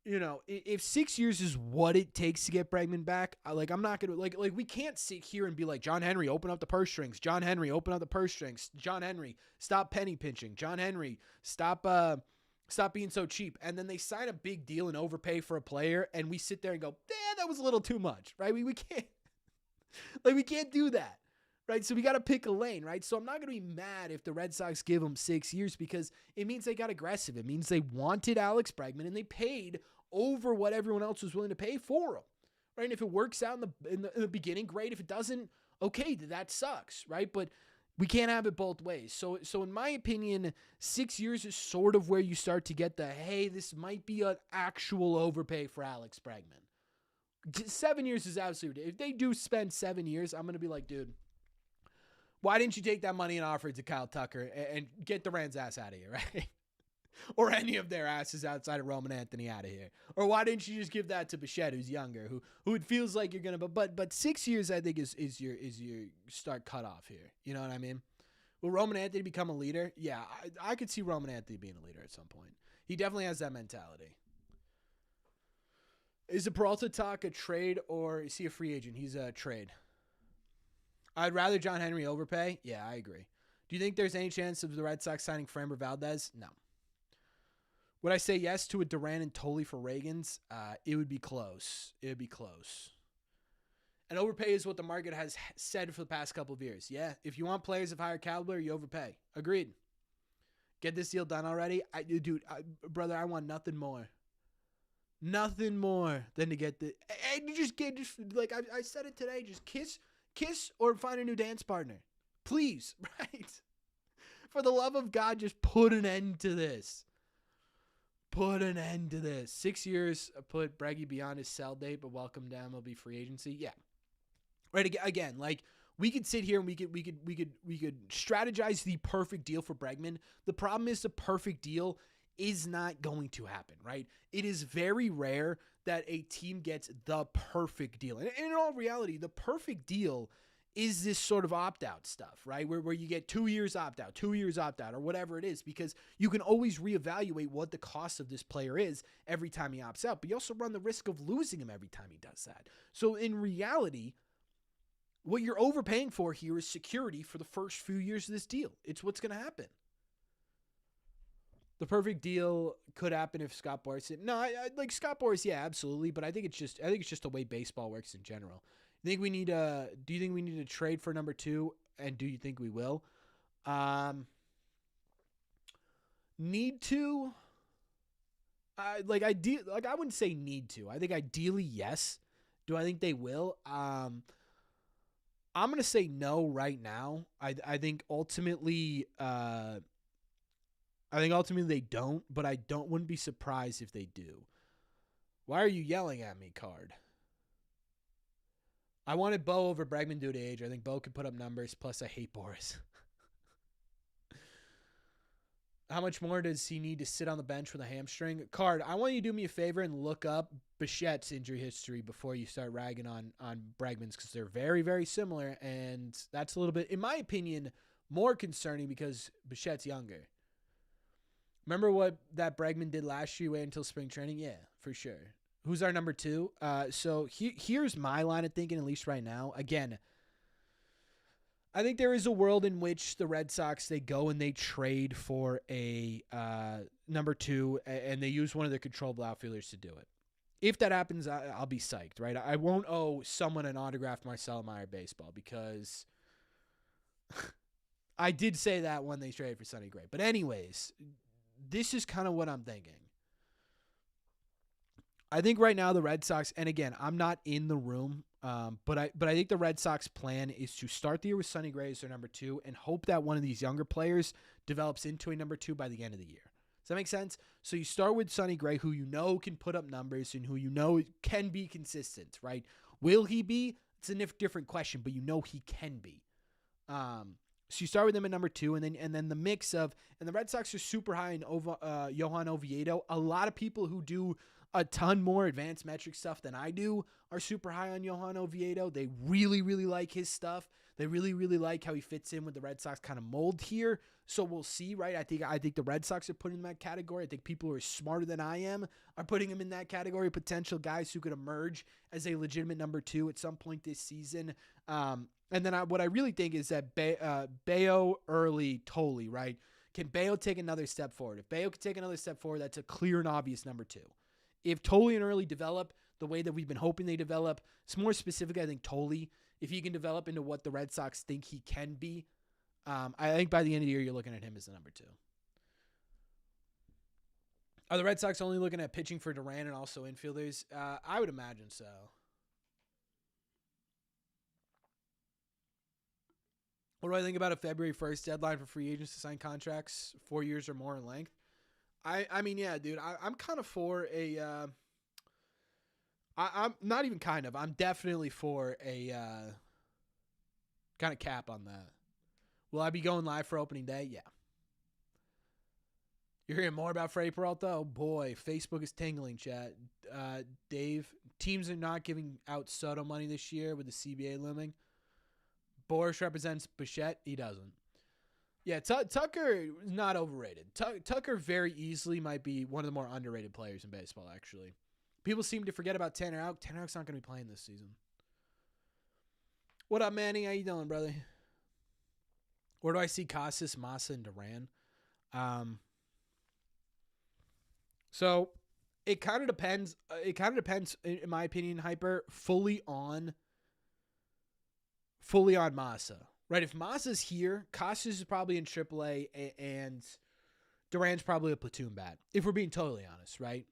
if 6 years is what it takes to get Bregman back, I'm not gonna like we can't sit here and be like, John Henry, open up the purse strings. John Henry, open up the purse strings. John Henry, stop penny pinching. John Henry, stop being so cheap. And then they sign a big deal and overpay for a player, and we sit there and go, that was a little too much, right? We can't we can't do that, right? So we got to pick a lane, right? So I'm not going to be mad if the Red Sox give them 6 years because it means they got aggressive. It means they wanted Alex Bregman and they paid over what everyone else was willing to pay for him, right? And if it works out in the beginning, great. If it doesn't, okay, that sucks, right? But we can't have it both ways. So in my opinion, 6 years is sort of where you start to get hey, this might be an actual overpay for Alex Bregman. 7 years is absolutely ridiculous. If they do spend 7 years, I'm going to be like, dude, why didn't you take that money and offer it to Kyle Tucker and get Durant's ass out of here, right? Or any of their asses outside of Roman Anthony out of here? Or why didn't you just give that to Bichette, who's younger, who it feels like you're gonna, but 6 years I think is your start cutoff here. You know what I mean? Will Roman Anthony become a leader? Yeah, I could see Roman Anthony being a leader at some point. He definitely has that mentality. Is the Peralta talk a trade or is he a free agent? He's a trade. I'd rather John Henry overpay. Yeah, I agree. Do you think there's any chance of the Red Sox signing Framber Valdez? No. Would I say yes to a Durant and Tolley for Reagans? It would be close. It would be close. And overpay is what the market has said for the past couple of years. Yeah, if you want players of higher caliber, you overpay. Agreed. Get this deal done already? Brother, I want nothing more. Nothing more than to get and you just like I said it today, just kiss or find a new dance partner. Please, right? For the love of God, just put an end to this. Put an end to this. 6 years, put Breggy beyond his sell date, but welcome down will be free agency. Yeah. Right, again, like we could sit here and we could strategize the perfect deal for Bregman. The problem is the perfect deal is not going to happen, right? It is very rare that a team gets the perfect deal. And in all reality, the perfect deal is this sort of opt-out stuff, right? Where you get 2 years opt-out, 2 years opt-out, or whatever it is, because you can always reevaluate what the cost of this player is every time he opts out, but you also run the risk of losing him every time he does that. So in reality, what you're overpaying for here is security for the first few years of this deal. It's what's going to happen. The perfect deal could happen if Scott Boras did. No, I like Scott Boras, yeah, absolutely. But I think it's just the way baseball works in general. Do you think we need to trade for number 2? And do you think we will? Need to? I wouldn't say need to. I think ideally yes. Do I think they will? I'm gonna say no right now. I think ultimately they don't, but wouldn't be surprised if they do. Why are you yelling at me, Card? I wanted Bo over Bregman due to age. I think Bo could put up numbers. Plus, I hate Boras. How much more does he need to sit on the bench with a hamstring? Card, I want you to do me a favor and look up Bichette's injury history before you start ragging on Bregman's, because they're very, very similar, and that's a little bit, in my opinion, more concerning because Bichette's younger. Remember what that Bregman did last year? Wait until spring training? Yeah, for sure. Who's our number 2? So here's my line of thinking, at least right now. Again, I think there is a world in which the Red Sox, they go and they trade for a number 2, and they use one of their controllable outfielders to do it. If that happens, I'll be psyched, right? I won't owe someone an autographed Marcelo Meyer baseball because I did say that when they traded for Sonny Gray. But anyways, this is kind of what I'm thinking. I think right now the Red Sox, and again, I'm not in the room, but I think the Red Sox plan is to start the year with Sonny Gray as their number 2 and hope that one of these younger players develops into a number 2 by the end of the year. Does that make sense? So you start with Sonny Gray, who you know can put up numbers and who you know can be consistent, right? Will he be? It's a different question, but you know he can be. So you start with him at number 2, and then the mix of, and the Red Sox are super high in Johan Oviedo. A lot of people who do a ton more advanced metric stuff than I do are super high on Johan Oviedo. They really, really like his stuff. They really, really like how he fits in with the Red Sox kind of mold here. So we'll see, right? I think the Red Sox are putting him in that category. I think people who are smarter than I am are putting him in that category. Potential guys who could emerge as a legitimate number 2 at some point this season. And then what I really think is that Bayo, Early, Tolley, right? Can Bayo take another step forward? If Bayo can take another step forward, that's a clear and obvious number 2. If Tolley and Early develop the way that we've been hoping they develop, it's more specific, I think, Tolley, if he can develop into what the Red Sox think he can be, I think by the end of the year, you're looking at him as the number 2. Are the Red Sox only looking at pitching for Durant and also infielders? I would imagine so. What do I think about a February 1st deadline for free agents to sign contracts 4 years or more in length? I mean, yeah, dude, I'm kind of for a I'm not even kind of. I'm definitely for a kind of cap on that. Will I be going live for opening day? Yeah. You're hearing more about Freddie Peralta? Oh, boy. Facebook is tingling, chat. Dave, teams are not giving out Soto money this year with the CBA looming. Boras represents Bichette. He doesn't. Yeah, Tucker is not overrated. Tucker very easily might be one of the more underrated players in baseball, actually. People seem to forget about Tanner Houck. Tanner Houck's not going to be playing this season. What up, Manny? How you doing, brother? Where do I see Casas, Massa, and Duran? So it kind of depends. It kind of depends, in my opinion, Hyper, fully on Massa. Right? If Massa's here, Casas is probably in AAA, and Duran's probably a platoon bat, if we're being totally honest, right?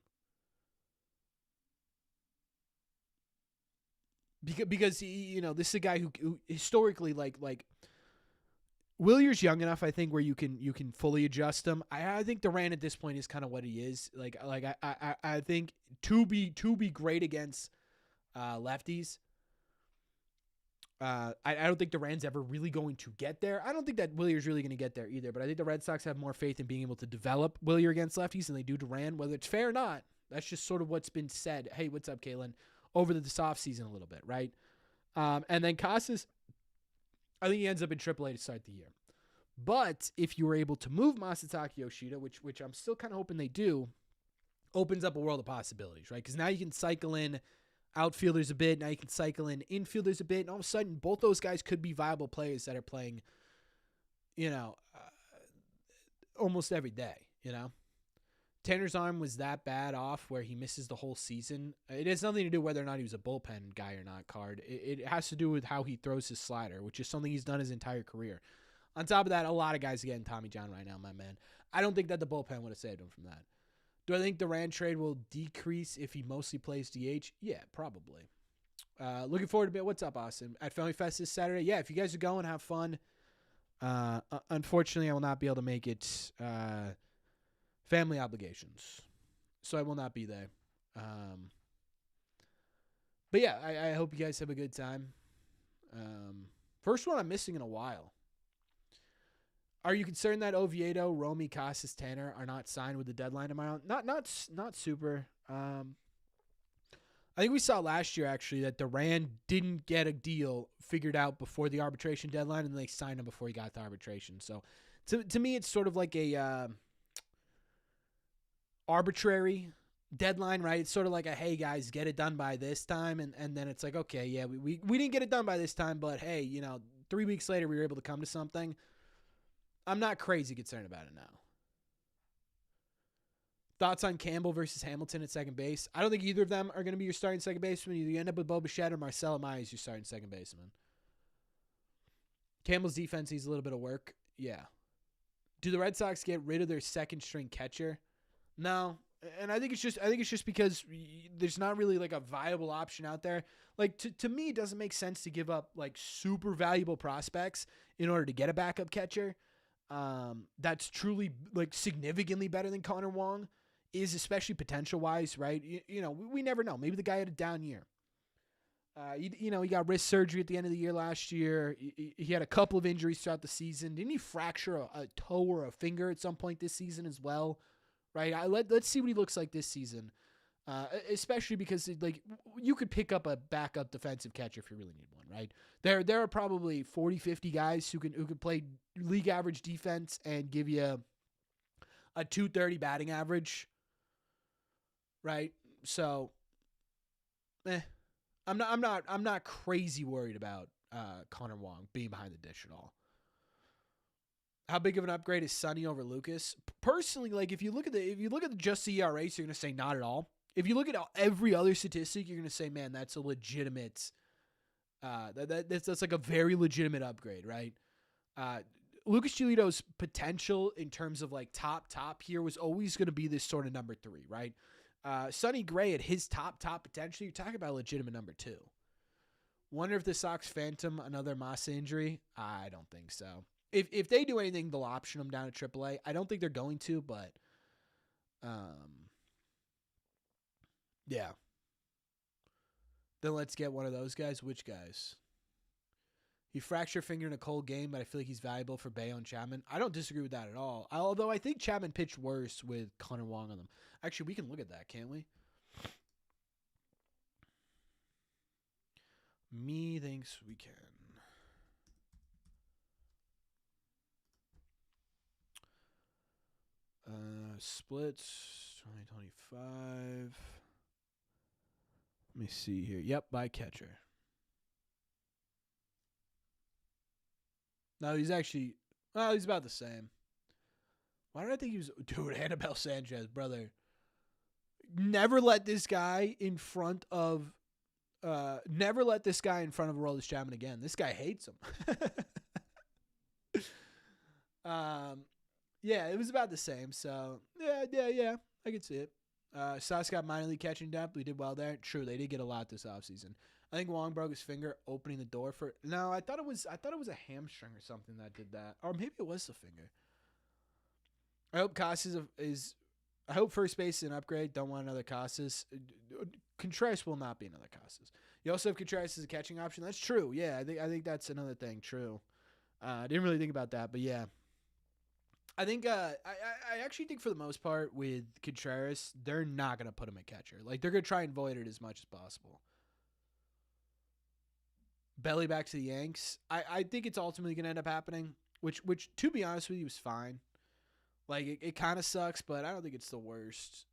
Because he, this is a guy who historically like Willier's young enough, I think, where you can fully adjust him. I think Durant at this point is kind of what he is. I think to be great against lefties. I don't think Durant's ever really going to get there. I don't think that Willier's really going to get there either. But I think the Red Sox have more faith in being able to develop Willier against lefties than they do Durant, whether it's fair or not. That's just sort of what's been said. Hey, what's up, Kalen? Over this offseason a little bit, right? And then Casas, I think he ends up in AAA to start the year. But if you were able to move Masataka Yoshida, which I'm still kind of hoping they do, opens up a world of possibilities, right? Because now you can cycle in outfielders a bit. Now you can cycle in infielders a bit. And all of a sudden, both those guys could be viable players that are playing, almost every day, Tanner's arm was that bad off where he misses the whole season. It has nothing to do whether or not he was a bullpen guy or not, Card. It has to do with how he throws his slider, which is something he's done his entire career. On top of that, a lot of guys are getting Tommy John right now, my man. I don't think that the bullpen would have saved him from that. Do I think Durant trade will decrease if he mostly plays DH? Yeah, probably. Looking forward to a bit. What's up, Austin? At Family Fest this Saturday? Yeah, if you guys are going, have fun. Unfortunately, I will not be able to make it. Family obligations, so I will not be there. But yeah, I hope you guys have a good time. First one I'm missing in a while. Are you concerned that Oviedo, Romy, Casas, Tanner are not signed with the deadline tomorrow? Not super. I think we saw last year, actually, that Durant didn't get a deal figured out before the arbitration deadline, and they signed him before he got to arbitration. So, to me, it's sort of like a arbitrary deadline, right? It's sort of like a, hey, guys, get it done by this time, and then it's like, okay, yeah, we didn't get it done by this time, but, hey, 3 weeks later, we were able to come to something. I'm not crazy concerned about it now. Thoughts on Campbell versus Hamilton at second base? I don't think either of them are going to be your starting second baseman. Either you end up with Bo Bichette or Marcelo Amaya as your starting second baseman. Campbell's defense needs a little bit of work. Yeah. Do the Red Sox get rid of their second string catcher? No. And I think it's just because there's not really like a viable option out there. Like to me, it doesn't make sense to give up like super valuable prospects in order to get a backup catcher. That's truly like significantly better than Connor Wong is, especially potential wise, right? We never know. Maybe the guy had a down year. He got wrist surgery at the end of the year last year. He had a couple of injuries throughout the season. Didn't he fracture a toe or a finger at some point this season as well? Right. Let's see what he looks like this season. Especially because you could pick up a backup defensive catcher if you really need one, right? There are probably 40, 50 guys who could play league average defense and give you a 230 batting average, right? So, I'm not crazy worried about Connor Wong being behind the dish at all. How big of an upgrade is Sonny over Lucas? Personally, if you look at the just the ERA, so you're gonna say not at all. If you look at every other statistic, you're gonna say, man, that's a legitimate. That's like a very legitimate upgrade, right? Lucas Giolito's potential in terms of like top here was always gonna be this sort of number 3, right? Sonny Gray at his top potential, you're talking about a legitimate number 2. Wonder if the Sox phantom another Massa injury? I don't think so. If they do anything, they'll option him down to AAA. I don't think they're going to, but yeah. Then let's get one of those guys. Which guys? He fractured finger in a cold game, but I feel like he's valuable for Bayo and Chapman. I don't disagree with that at all. Although I think Chapman pitched worse with Connor Wong on them. Actually, we can look at that, can't we? Me thinks we can. Splits 2025. Let me see here. Yep, by catcher. No, he's about the same. Why did I think he was... Dude, Anibal Sanchez, brother. Never let this guy in front of Aroldis Chapman again. This guy hates him. Yeah, it was about the same. So, yeah. I could see it. Sox got minor league catching depth. We did well there. True, they did get a lot this offseason. I think Wong broke his finger opening the door for... No, I thought it was a hamstring or something that did that. Or maybe it was the finger. I hope Casas I hope first base is an upgrade. Don't want another Casas. Contreras will not be another Casas. You also have Contreras as a catching option. That's true. Yeah, I think that's another thing. True. I didn't really think about that, but yeah. I think I actually think for the most part with Contreras, they're not going to put him at catcher. Like, they're going to try and void it as much as possible. Belly back to the Yanks. I think it's ultimately going to end up happening, which to be honest with you is fine. Like, it kind of sucks, but I don't think it's the worst.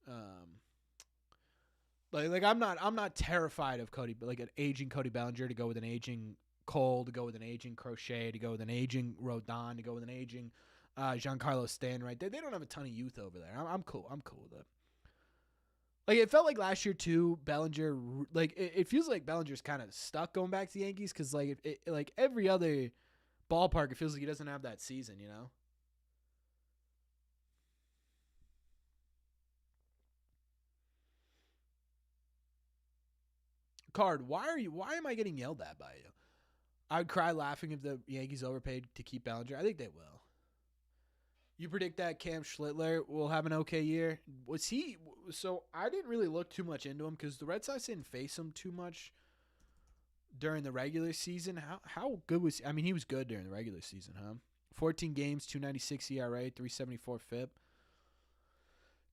I'm not terrified of Cody, but like an aging Cody Bellinger to go with an aging Cole, to go with an aging Crochet, to go with an aging Rodon, to go with an aging Giancarlo Stanton, right? They don't have a ton of youth over there. I'm cool. I'm cool with it. Like, it felt like last year, too, Bellinger, like, it feels like Bellinger's kind of stuck going back to the Yankees because, like, like every other ballpark, it feels like he doesn't have that season, you know? Card, why am I getting yelled at by you? I would cry laughing if the Yankees overpaid to keep Bellinger. I think they will. You predict that Cam Schlittler will have an okay year? Was he... So, I didn't really look too much into him because the Red Sox didn't face him too much during the regular season. How good was I mean, he was good during the regular season, huh? 14 games, 296 ERA, 374 FIP,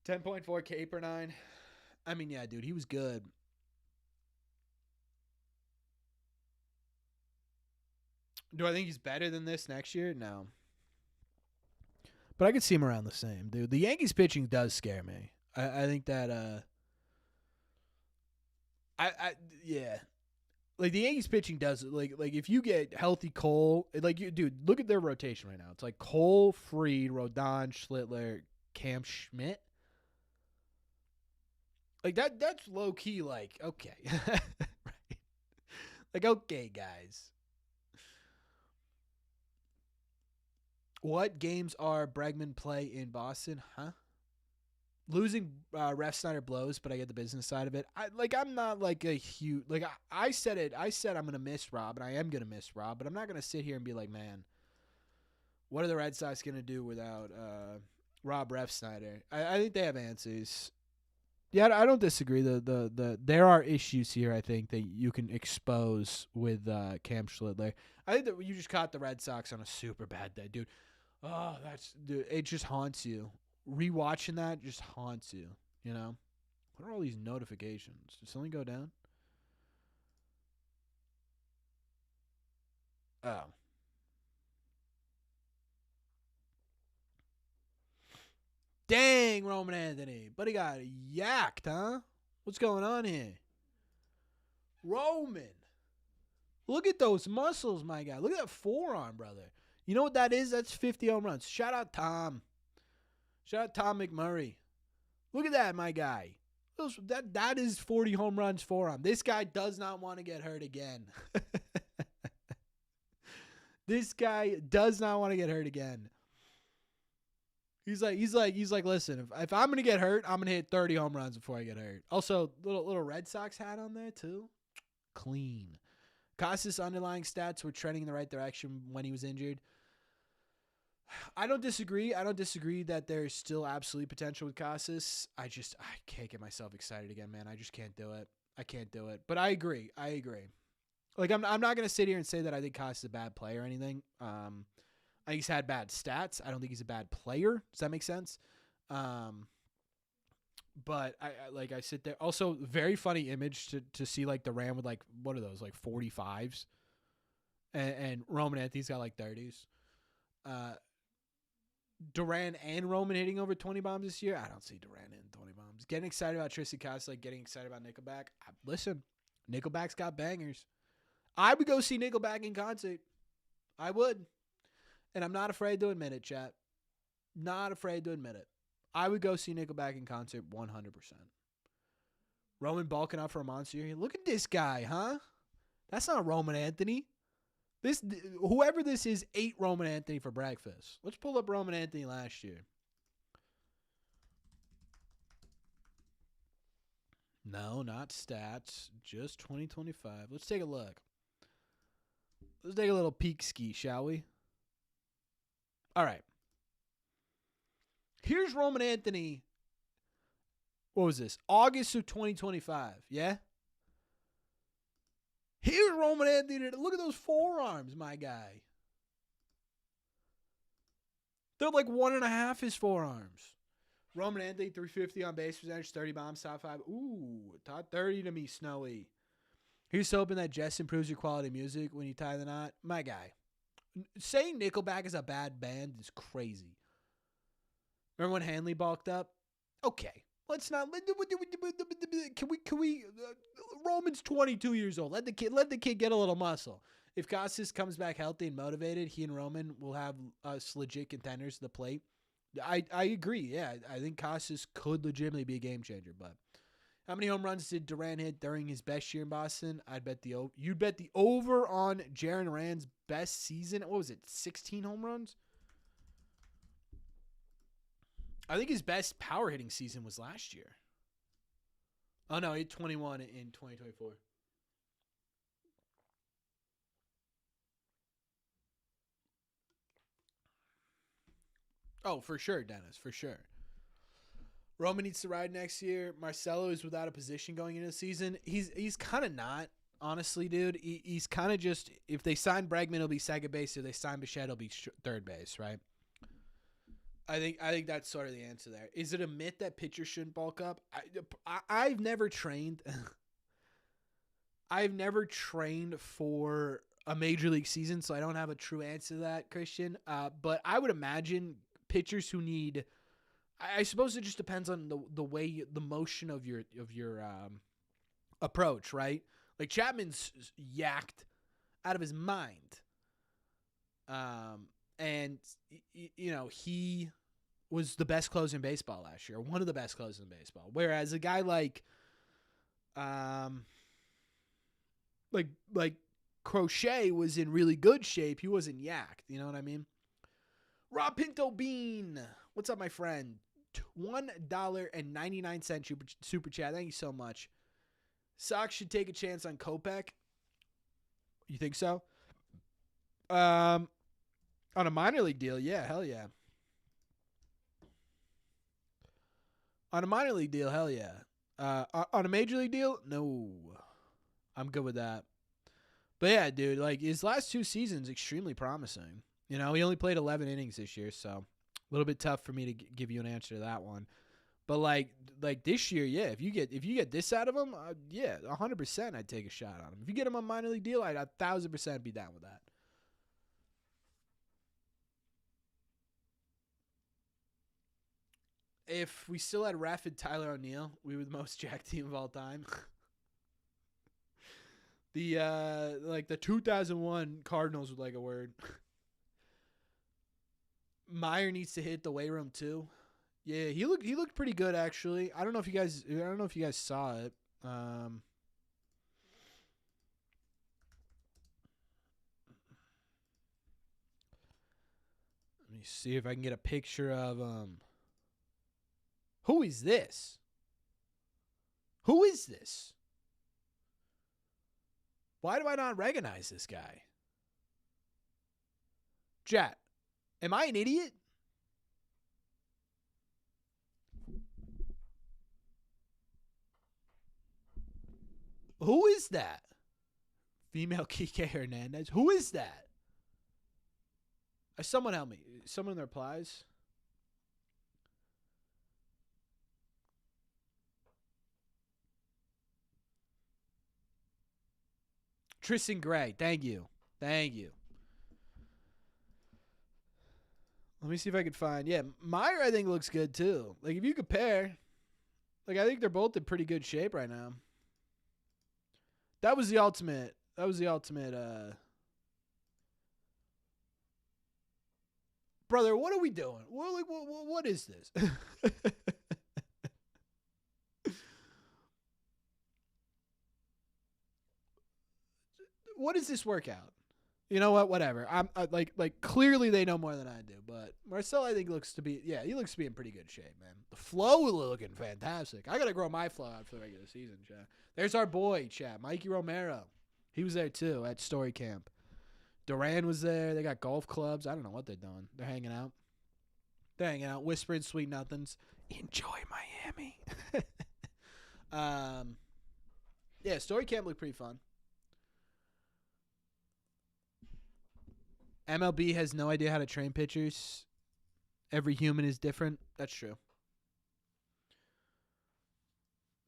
10.4 K per 9. I mean, yeah, dude, he was good. Do I think he's better than this next year? No. But I could see him around the same, dude. The Yankees pitching does scare me. I think that yeah. Like the Yankees pitching does like if you get healthy Cole, like you dude, look at their rotation right now. It's like Cole, Fried, Rodon, Schlittler, Cam Schmidt. Like that's low key like okay. Right. Like okay, guys. What games are Bregman play in Boston? Huh? Losing Ref Snyder blows, but I get the business side of it. I'm not like a huge like I said it. I said I'm gonna miss Rob, and I am gonna miss Rob, but I'm not gonna sit here and be like, man, what are the Red Sox gonna do without Rob Ref Snyder? I think they have answers. Yeah, I don't disagree. There are issues here. I think that you can expose with Cam Schlittler. I think that you just caught the Red Sox on a super bad day, dude. Oh, dude. It just haunts you. Rewatching that just haunts you. You know, what are all these notifications? Did something go down? Oh, dang, Roman Anthony, but he got yacked, huh? What's going on here, Roman? Look at those muscles, my guy. Look at that forearm, brother. You know what that is? That's 50 home runs. Shout out Tom. Shout out Tom McMurray. Look at that, my guy. That is 40 home runs forearm. This guy does not want to get hurt again. This guy does not want to get hurt again. He's like, listen, if I'm gonna get hurt, I'm gonna hit 30 home runs before I get hurt. Also, little Red Sox hat on there too. Clean. Casas' underlying stats were trending in the right direction when he was injured. I don't disagree. I don't disagree that there's still absolutely potential with Casas. I can't get myself excited again, man. I just can't do it. I can't do it. But I agree. Like I'm not gonna sit here and say that I think Casas is a bad player or anything. I think he's had bad stats. I don't think he's a bad player. Does that make sense? But I sit there. Also, very funny image to see like the Ram with like what are those like 45s, and Roman Anthony's got like 30s. Durant and Roman hitting over 20 bombs this year. I don't see Durant hitting 20 bombs. Getting excited about Tristan Casas, like getting excited about Nickelback. Listen, Nickelback's got bangers. I would go see Nickelback in concert. I would, and I'm not afraid to admit it, chat. Not afraid to admit it. I would go see Nickelback in concert 100%. Roman bulking up for a monster here. Look at this guy, huh? That's not Roman Anthony. Whoever this is ate Roman Anthony for breakfast. Let's pull up Roman Anthony last year. No, not stats. Just 2025. Let's take a look. Let's take a little peek ski, shall we? All right. Here's Roman Anthony. What was this? August of 2025. Yeah? Here's Roman Anthony. Look at those forearms, my guy. They're like 1.5 his forearms. Roman Anthony, 350 on base percentage, 30 bombs, top 5. Ooh, top 30 to me, Snowy. Here's hoping that Jess improves your quality of music when you tie the knot. My guy. Saying Nickelback is a bad band is crazy. Remember when Hanley balked up? Okay. Let's not. Can we? Roman's 22 years old. Let the kid get a little muscle. If Casas comes back healthy and motivated, he and Roman will have us legit contenders to the plate. I agree. Yeah, I think Casas could legitimately be a game changer. But how many home runs did Durant hit during his best year in Boston? You'd bet the over on Jiren Durant's best season. What was it? 16 home runs. I think his best power hitting season was last year. Oh, no, he had 21 in 2024. Oh, for sure, Dennis, for sure. Roman needs to ride next year. Marcelo is without a position going into the season. He's kind of not. Honestly, dude, he's kind of just, if they sign Bregman, it'll be second base. If they sign Bichette, it'll be third base, right? I think that's sort of the answer there. Is it a myth that pitchers shouldn't bulk up? I've never trained. I've never trained for a major league season, so I don't have a true answer to that, Christian. But I would imagine pitchers who need. I suppose it just depends on the way the motion of your approach, right? Like Chapman's yacked out of his mind, and he was the best closer in baseball last year, one of the best closers in baseball. Whereas a guy like Crochet was in really good shape. He wasn't yacked. You know what I mean? Rob Pinto Bean, what's up, my friend? $1.99 super chat. Thank you so much. Sox should take a chance on Kopech. You think so? On a minor league deal, yeah, hell yeah. On a minor league deal, hell yeah. On a major league deal, no. I'm good with that. But yeah, dude, like his last 2 seasons, extremely promising. He only played 11 innings this year, so a little bit tough for me to give you an answer to that one. But like this year, yeah, if you get this out of him, yeah, 100% I'd take a shot on him. If you get him on a minor league deal, I'd 1,000% be down with that. If we still had Ref and Tyler O'Neill, we were the most jacked team of all time. The 2001 Cardinals would like a word. Meyer needs to hit the weight room too. Yeah, he looked pretty good actually. I don't know if you guys saw it. Let me see if I can get a picture of Who is this? Who is this? Why do I not recognize this guy? Chat, am I an idiot? Who is that? Female Kike Hernandez. Who is that? Someone help me. Someone in the replies. Tristan Gray. Thank you. Thank you. Let me see if I can find. Yeah, Meyer I think looks good too. Like if you compare, like I think they're both in pretty good shape right now. That was the ultimate. Brother, what are we doing? What is this? What is this workout? You know what? Whatever. I'm like clearly they know more than I do, but Marcel I think he looks to be in pretty good shape, man. The flow looking fantastic. I gotta grow my flow out for the regular season, chat. There's our boy, chat, Mikey Romero. He was there too at Story Camp. Duran was there. They got golf clubs. I don't know what they're doing. They're hanging out. Whispering sweet nothings. Enjoy Miami. Yeah, Story Camp looked pretty fun. MLB has no idea how to train pitchers. Every human is different. That's true.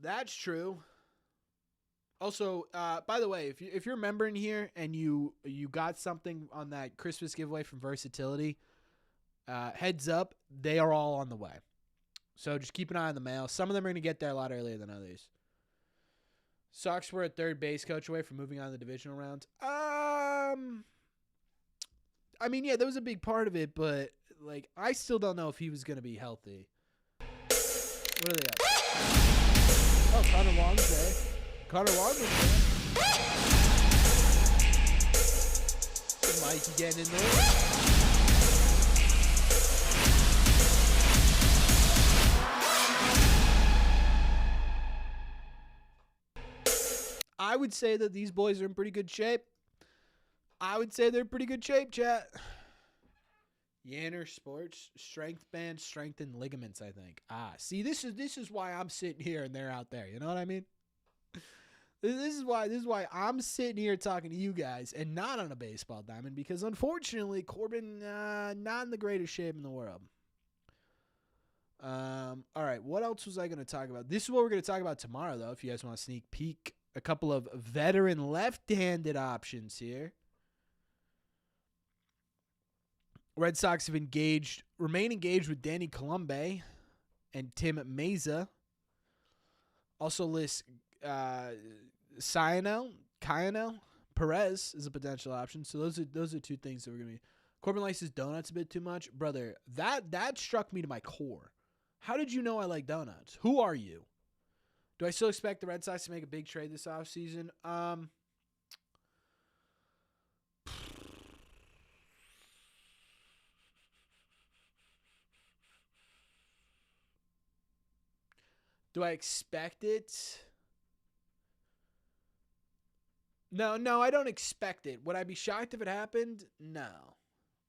That's true. Also, by the way, if you're a member in here and you got something on that Christmas giveaway from Versatility, heads up, they are all on the way. So just keep an eye on the mail. Some of them are going to get there a lot earlier than others. Sox were a third base coach away from moving on to the divisional rounds. I mean, yeah, that was a big part of it, but like, I still don't know if he was going to be healthy. What are they up? Oh, Connor Wong's there. Connor Wong was there. Mikey getting in there. I would say that these boys are in pretty good shape. Chat. Yanner Sports, strength band, strengthened ligaments, I think. See, this is why I'm sitting here and they're out there. You know what I mean? This is why I'm sitting here talking to you guys and not on a baseball diamond, because unfortunately Corbin not in the greatest shape in the world. All right, what else was I going to talk about? This is what we're going to talk about tomorrow, though, if you guys want to sneak peek. A couple of veteran left-handed options here. Red Sox have remain engaged with Danny Colombe and Tim Meza. Also lists Kyanel Perez is a potential option. So those are two things that we're gonna be. Corbin likes his donuts a bit too much, brother. That struck me to my core. How did you know I like donuts? Who are you? Do I still expect the Red Sox to make a big trade this offseason? Do I expect it? No, I don't expect it. Would I be shocked if it happened? No.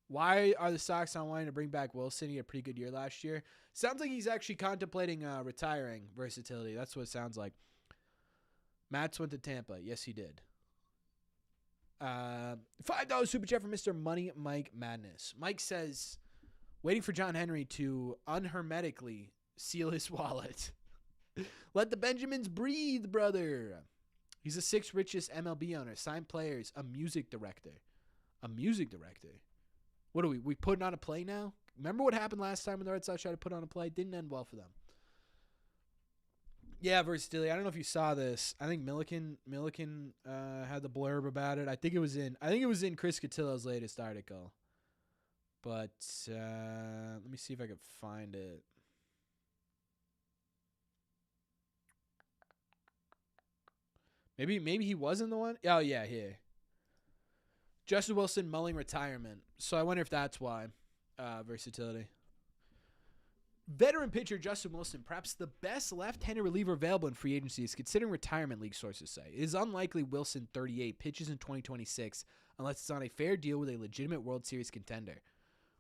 Why are the Sox not wanting to bring back Wilson? He had a pretty good year last year. Sounds like he's actually contemplating retiring. Versatility. That's what it sounds like. Mats went to Tampa. Yes, he did. $5 super chat from Mr. Money Mike Madness. Mike says, waiting for John Henry to unhermetically seal his wallet. Let the Benjamins breathe, brother. He's the 6th richest MLB owner. Signed players. A music director. A music director. What are we putting on a play now? Remember what happened last time when the Red Sox tried to put on a play? Didn't end well for them. Yeah, versatility. I don't know if you saw this. I think Milliken had the blurb about it. I think it was in Chris Cotillo's latest article. But let me see if I can find it. Maybe he wasn't the one. Oh yeah, here. Justin Wilson mulling retirement. So I wonder if that's why. Versatility. Veteran pitcher Justin Wilson, perhaps the best left-handed reliever available in free agency, is considering retirement, league sources say. It is unlikely Wilson, 38, pitches in 2026 unless it's on a fair deal with a legitimate World Series contender.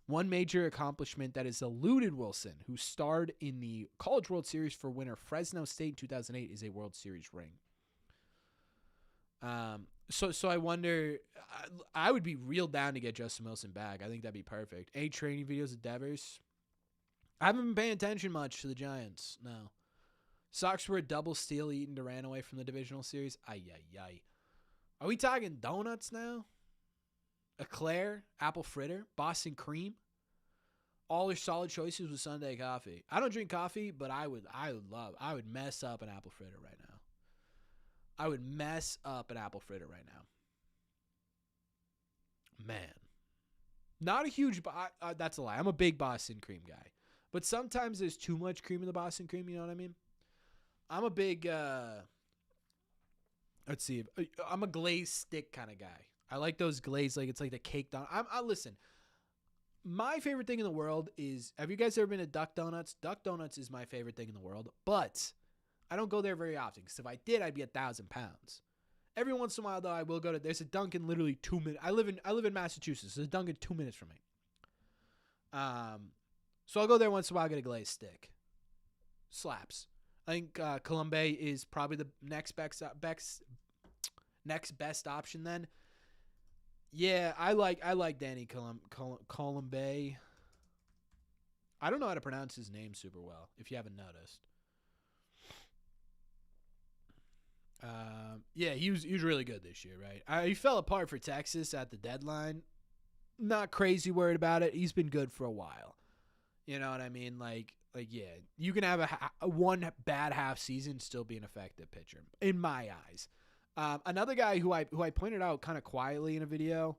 One major accomplishment that has eluded Wilson, who starred in the College World Series for winner Fresno State in 2008, is a World Series ring. So I wonder, I would be real down to get Justin Wilson back. I think that'd be perfect. Any training videos of Devers? I haven't been paying attention much to the Giants. No. Sox were a double steal eating Durant away from the divisional series. Ay. Are we talking donuts now? Eclair, apple fritter, Boston cream. All are solid choices with Sunday coffee. I don't drink coffee, but I would mess up an apple fritter right now. I would mess up an apple fritter right now. Man. Not a huge, that's a lie. I'm a big Boston cream guy. But sometimes there's too much cream in the Boston cream, you know what I mean? I'm a big, let's see. I'm a glazed stick kind of guy. I like those glazed, like it's like the cake down. Listen, my favorite thing in the world is, have you guys ever been to Duck Donuts? Duck Donuts is my favorite thing in the world, but I don't go there very often, because if I did, I'd be 1,000 pounds. Every once in a while, though, I will go to, there's a Dunkin' literally 2 minutes. I live in Massachusetts. There's a Dunkin' 2 minutes from me. So I'll go there once in a while, get a glazed stick. Slaps. I think Colombe is probably the next best option then. Yeah, I like Danny Colombe. I don't know how to pronounce his name super well, if you haven't noticed. Yeah, he was really good this year, right? He fell apart for Texas at the deadline. Not crazy worried about it. He's been good for a while. You know what I mean? Like yeah, you can have a one bad half season still be an effective pitcher in my eyes. Another guy who I pointed out kind of quietly in a video,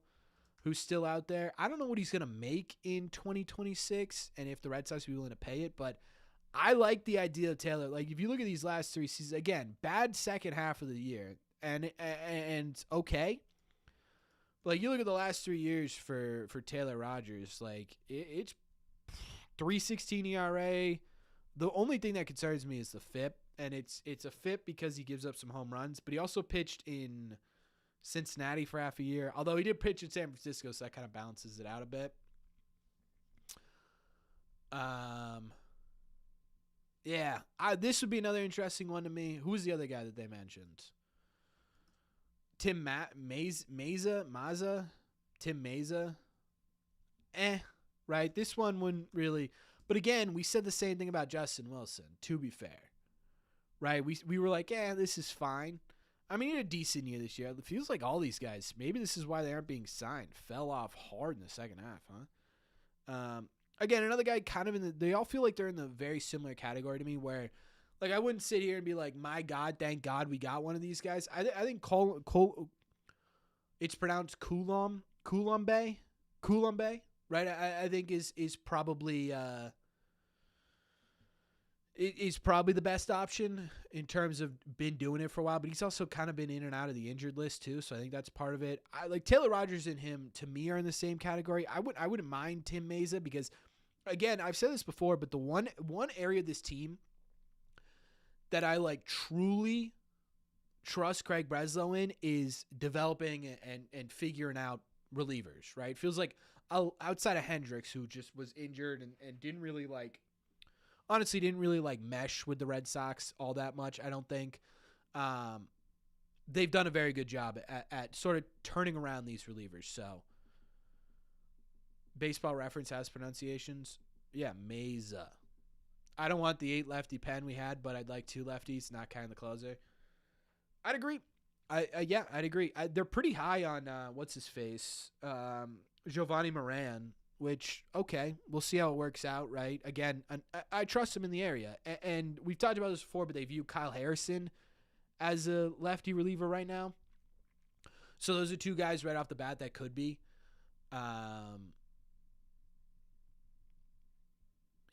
who's still out there. I don't know what he's gonna make in 2026, and if the Red Sox will be willing to pay it, but I like the idea of Taylor. Like, if you look at these last 3 seasons, again, bad second half of the year, and okay. Like, you look at the last 3 years for Taylor Rogers, like, it's 3.16 ERA. The only thing that concerns me is the FIP, and it's a FIP because he gives up some home runs, but he also pitched in Cincinnati for half a year, although he did pitch in San Francisco, so that kind of balances it out a bit. Yeah, this would be another interesting one to me. Who's the other guy that they mentioned? Maza, Tim Maza. Right? This one wouldn't really. But again, we said the same thing about Justin Wilson, to be fair. Right? We were like, this is fine. I mean, he had a decent year this year. It feels like all these guys, maybe this is why they aren't being signed, fell off hard in the second half, huh? Again, another guy kind of they all feel like they're in the very similar category to me where, like, I wouldn't sit here and be like, my God, thank God we got one of these guys. I think it's pronounced Coulombe, right? I think is probably is probably the best option in terms of been doing it for a while, but he's also kind of been in and out of the injured list too, so I think that's part of it. I like Taylor Rogers and him to me are in the same category. I wouldn't mind Tim Meza because, again, I've said this before, but the one area of this team that I like truly trust Craig Breslow in is developing and figuring out relievers, right? Feels like outside of Hendricks, who just was injured and didn't really mesh with the Red Sox all that much, I don't think. They've done a very good job at sort of turning around these relievers. So, Baseball Reference has pronunciations. Yeah, Meza. I don't want the 8 lefty pen we had, but I'd like 2 lefties, not kind of the closer. I'd agree. I'd agree. They're pretty high on what's his face, Giovanni Moran. Which, okay, we'll see how it works out, right? Again, I trust him in the area. And we've talked about this before, but they view Kyle Harrison as a lefty reliever right now. So those are 2 guys right off the bat that could be.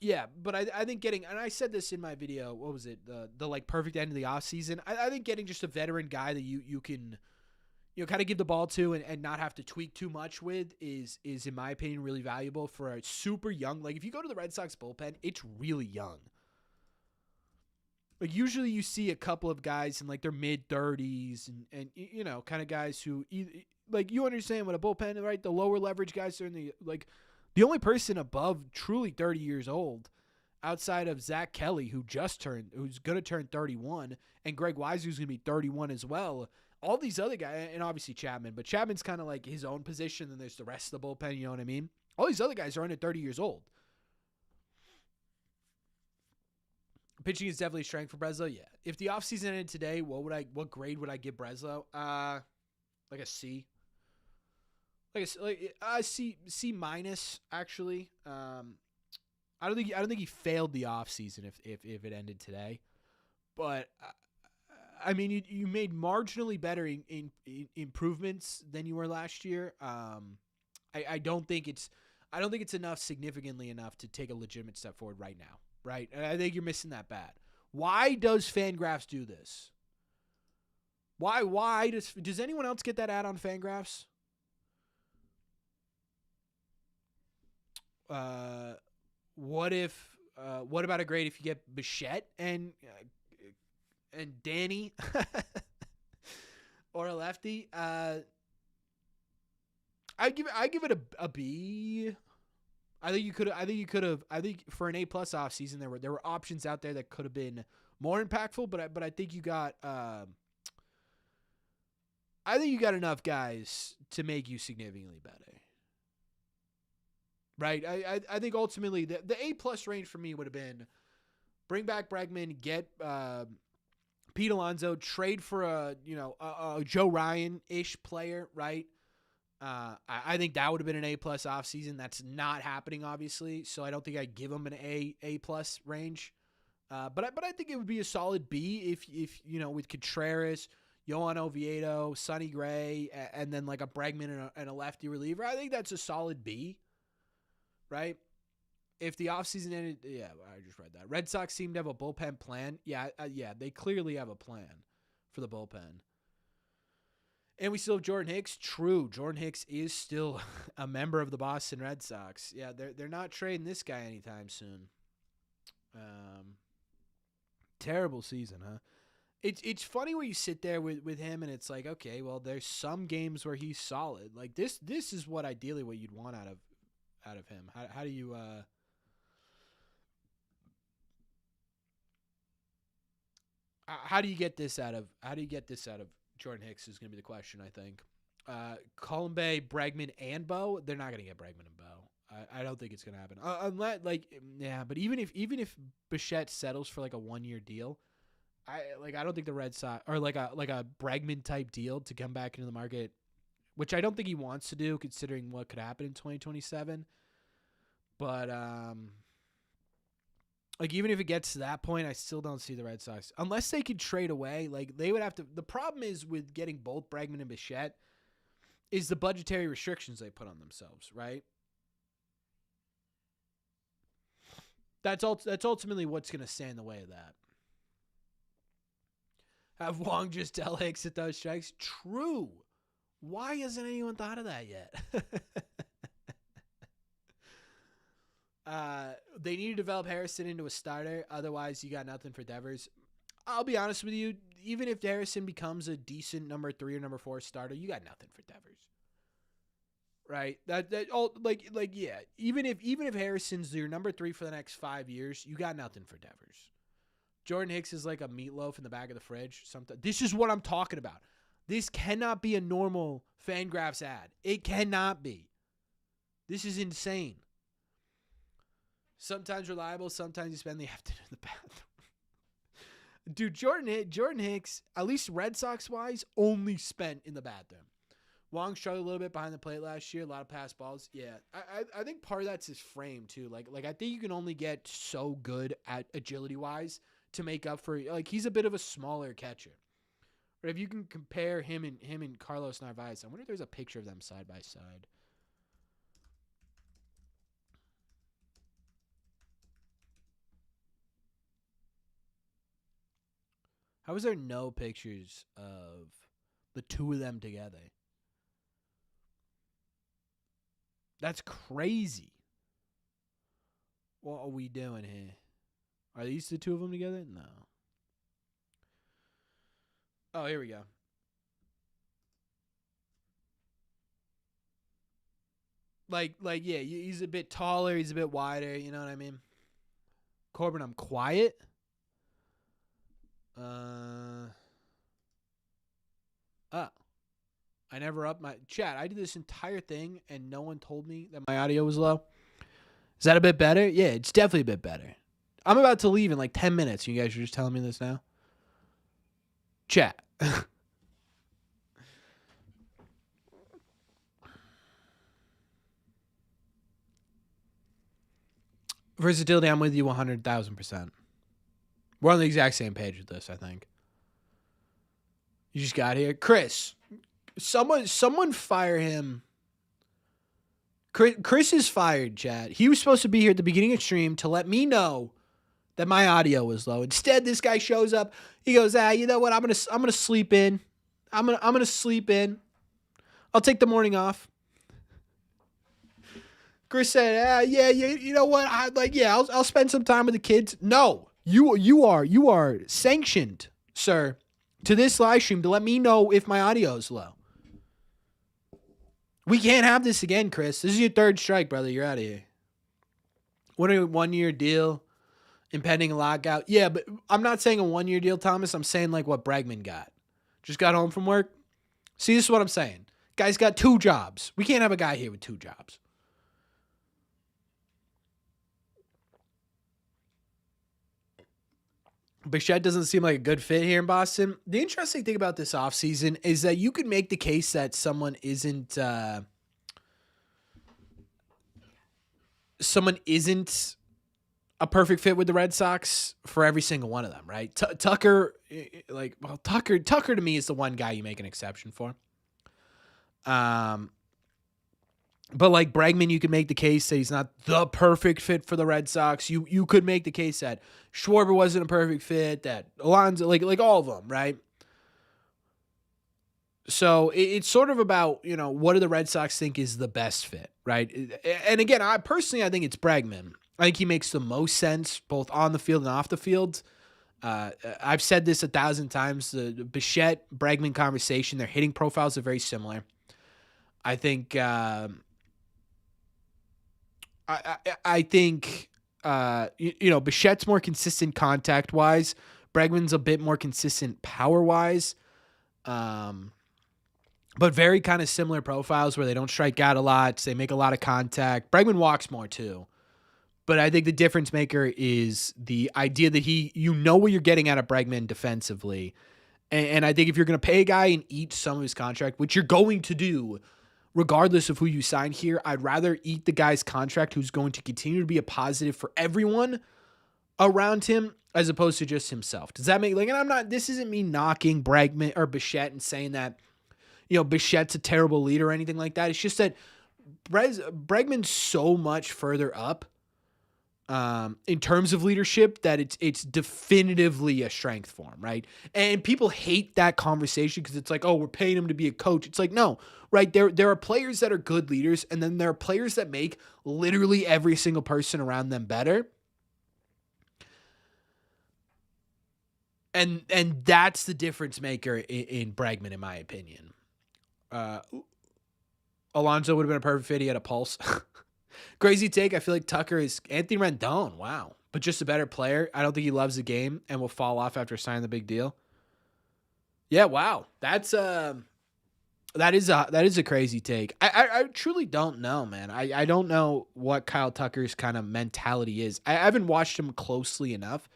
Yeah, but I think getting, and I said this in my video, what was it? The like perfect end of the offseason. I think getting just a veteran guy that you can kind of give the ball to and not have to tweak too much with is in my opinion really valuable for a super young. Like if you go to the Red Sox bullpen, it's really young. Like usually you see a couple of guys in like their mid 30s and kind of guys who like you understand what a bullpen, right? The lower leverage guys are in the only person above truly 30 years old outside of Zach Kelly who's going to turn 31 and Greg Wise who's going to be 31 as well. All these other guys, and obviously Chapman, but Chapman's kind of like his own position, and there's the rest of the bullpen, you know what I mean? All these other guys are under 30 years old. Pitching is definitely a strength for Breslow, yeah. If the offseason ended today, what grade would I give Breslow? Like a C. Like a C minus, actually. I don't think he failed the offseason if it ended today. But I mean, you made marginally better in improvements than you were last year. I don't think it's enough, significantly enough, to take a legitimate step forward right now. Right? And I think you're missing that bad. Why does Fangraphs do this? Why does anyone else get that ad on Fangraphs? What about a grade if you get Bichette and Danny or a lefty? I give it a B. I think for an A+ offseason there were options out there that could have been more impactful, but I think you got enough guys to make you significantly better. Right? I think ultimately the A+ range for me would have been bring back Bregman, get Pete Alonso, trade for a Joe Ryan-ish player, right? I think that would have been an A+ offseason. That's not happening, obviously, so I don't think I'd give him an A+ range. But I think it would be a solid B if with Contreras, Yohan Oviedo, Sonny Gray, and then like a Bregman and a lefty reliever. I think that's a solid B, right? If the offseason ended, yeah, I just read that. Red Sox seem to have a bullpen plan. Yeah, they clearly have a plan for the bullpen. And we still have Jordan Hicks. True, Jordan Hicks is still a member of the Boston Red Sox. Yeah, they're not trading this guy anytime soon. Terrible season, huh? It's funny where you sit there with him and it's like, okay, well, there's some games where he's solid. Like this is what ideally what you'd want out of him. How do you how do you get this out of Jordan Hicks is going to be the question, I think. Colombe, Bregman, and Bo, they're not going to get Bregman and Bo. I don't think it's going to happen. Unless, but even if Bichette settles for like a 1-year deal, I don't think the Red Sox, or like a Bregman type deal to come back into the market, which I don't think he wants to do considering what could happen in 2027. But like, even if it gets to that point, I still don't see the Red Sox, unless they could trade away. Like, they would have to. The problem is with getting both Bregman and Bichette is the budgetary restrictions they put on themselves, right? That's ultimately what's going to stand in the way of that. Have Wong just tell Hicks at those strikes? True. Why hasn't anyone thought of that yet? They need to develop Harrison into a starter. Otherwise, you got nothing for Devers. I'll be honest with you. Even if Harrison becomes a decent number 3 or number 4 starter, you got nothing for Devers. Right? Yeah. Even if Harrison's your number 3 for the next 5 years, you got nothing for Devers. Jordan Hicks is like a meatloaf in the back of the fridge. This is what I'm talking about. This cannot be a normal Fangraphs ad. It cannot be. This is insane. Sometimes reliable, sometimes you spend the afternoon in the bathroom. Dude, Jordan Hicks, at least Red Sox-wise, only spent in the bathroom. Wong struggled a little bit behind the plate last year. A lot of pass balls. Yeah, I think part of that's his frame, too. Like I think you can only get so good at agility-wise to make up for, like, he's a bit of a smaller catcher. But if you can compare him and Carlos Narvaez, I wonder if there's a picture of them side by side. How is there no pictures of the two of them together? That's crazy. What are we doing here? Are these the two of them together? No. Oh, here we go. Like, yeah, he's a bit taller. He's a bit wider. You know what I mean? Corbin, I'm quiet. I never upped my chat. I did this entire thing and no one told me that my audio was low. Is that a bit better? Yeah, it's definitely a bit better. I'm about to leave in like 10 minutes. You guys are just telling me this now? Chat. Versatility, I'm with you 100,000%. We're on the exact same page with this, I think. You just got here. Chris, someone fire him. Chris is fired, chat. He was supposed to be here at the beginning of stream to let me know that my audio was low. Instead, this guy shows up. He goes, you know what? I'm gonna sleep in. I'm gonna sleep in. I'll take the morning off. Chris said, yeah, you know what? I'll spend some time with the kids. No, you are sanctioned, sir, to this live stream to let me know if my audio is low. We can't have this again, Chris. This is your third strike, brother. You're out of here. What a 1-year deal, impending lockout. Yeah, but I'm not saying a 1-year deal, Thomas. I'm saying like what Bregman got. Just got home from work. See, this is what I'm saying. Guy's got 2 jobs. We can't have a guy here with 2 jobs. Bichette doesn't seem like a good fit here in Boston. The interesting thing about this offseason is that you could make the case that someone isn't a perfect fit with the Red Sox for every single one of them, right? Tucker to me is the one guy you make an exception for. But like Bregman, you could make the case that he's not the perfect fit for the Red Sox. You could make the case that Schwarber wasn't a perfect fit, that Alonso, like all of them, right? So it's sort of about, what do the Red Sox think is the best fit, right? And again, I think it's Bregman. I think he makes the most sense both on the field and off the field. I've said this 1,000 times. The Bichette Bregman conversation, their hitting profiles are very similar. I think. I think, Bichette's more consistent contact-wise. Bregman's a bit more consistent power-wise. But very kind of similar profiles where they don't strike out a lot. They make a lot of contact. Bregman walks more too. But I think the difference maker is the idea that you know what you're getting out of Bregman defensively. And I think if you're going to pay a guy and eat some of his contract, which you're going to do regardless of who you sign here, I'd rather eat the guy's contract who's going to continue to be a positive for everyone around him as opposed to just himself. Does that make, like, and this isn't me knocking Bregman or Bichette and saying that, Bichette's a terrible leader or anything like that. It's just that Bregman's so much further up in terms of leadership that it's definitively a strength for him, right? And people hate that conversation because it's like, oh, we're paying him to be a coach. It's like, no, right? There are players that are good leaders, and then there are players that make literally every single person around them better. And that's the difference maker in Bregman, in my opinion. Alonso would have been a perfect fit. He had a pulse. Crazy take. I feel like Tucker is Anthony Rendon. Wow. But just a better player. I don't think he loves the game and will fall off after signing the big deal. Yeah, wow. That is a crazy take. I truly don't know, man. I don't know what Kyle Tucker's kind of mentality is. I haven't watched him closely enough.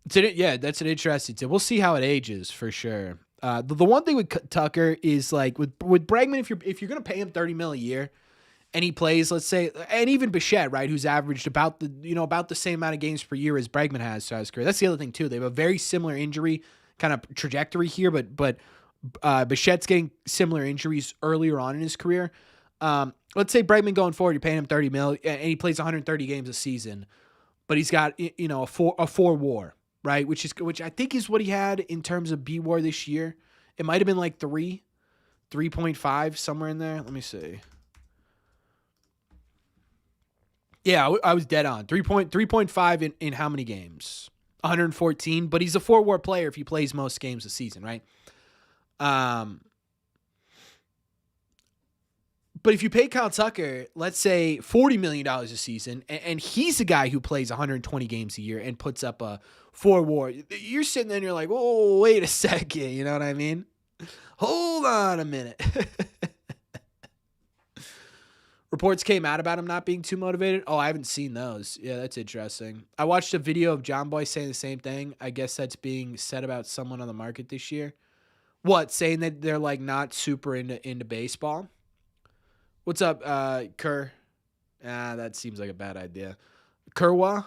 That's an interesting tip. We'll see how it ages for sure. The one thing with Tucker is like with Bregman, if you're gonna pay him $30 million a year, and he plays, let's say, and even Bichette, right, who's averaged about the same amount of games per year as Bregman has throughout his career. That's the other thing too. They have a very similar injury kind of trajectory here, but Bichette's getting similar injuries earlier on in his career. Let's say Bregman going forward, you're paying him $30 million, and he plays 130 games a season, but he's got a 4 WAR. Right, which I think is what he had in terms of B-WAR this year. It might have been like 3.5, somewhere in there. Let me see. Yeah, I was dead on. 3.5 in how many games? 114, but he's a 4 WAR player if he plays most games a season, right? But if you pay Kyle Tucker, let's say $40 million a season, and he's a guy who plays 120 games a year and puts up a 4 WAR, you're sitting there and you're like, whoa, wait a second. You know what I mean? Hold on a minute. Reports came out about him not being too motivated. Oh, I haven't seen those. Yeah, that's interesting. I watched a video of John Boy saying the same thing. I guess that's being said about someone on the market this year. What, saying that they're like not super into baseball? What's up, Kerr? That seems like a bad idea. Kerwa?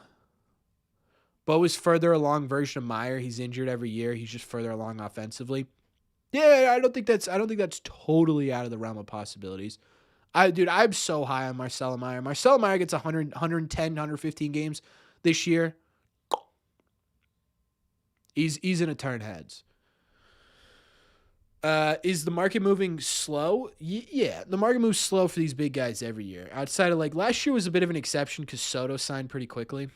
Bo is further along version of Meyer. He's injured every year. He's just further along offensively. Yeah, I don't think that's totally out of the realm of possibilities. I'm so high on Marcelo Meyer. Marcelo Meyer gets 100, 110, 115 games this year. He's going to turn heads. Is the market moving slow? Yeah, the market moves slow for these big guys every year. Outside of like last year was a bit of an exception because Soto signed pretty quickly.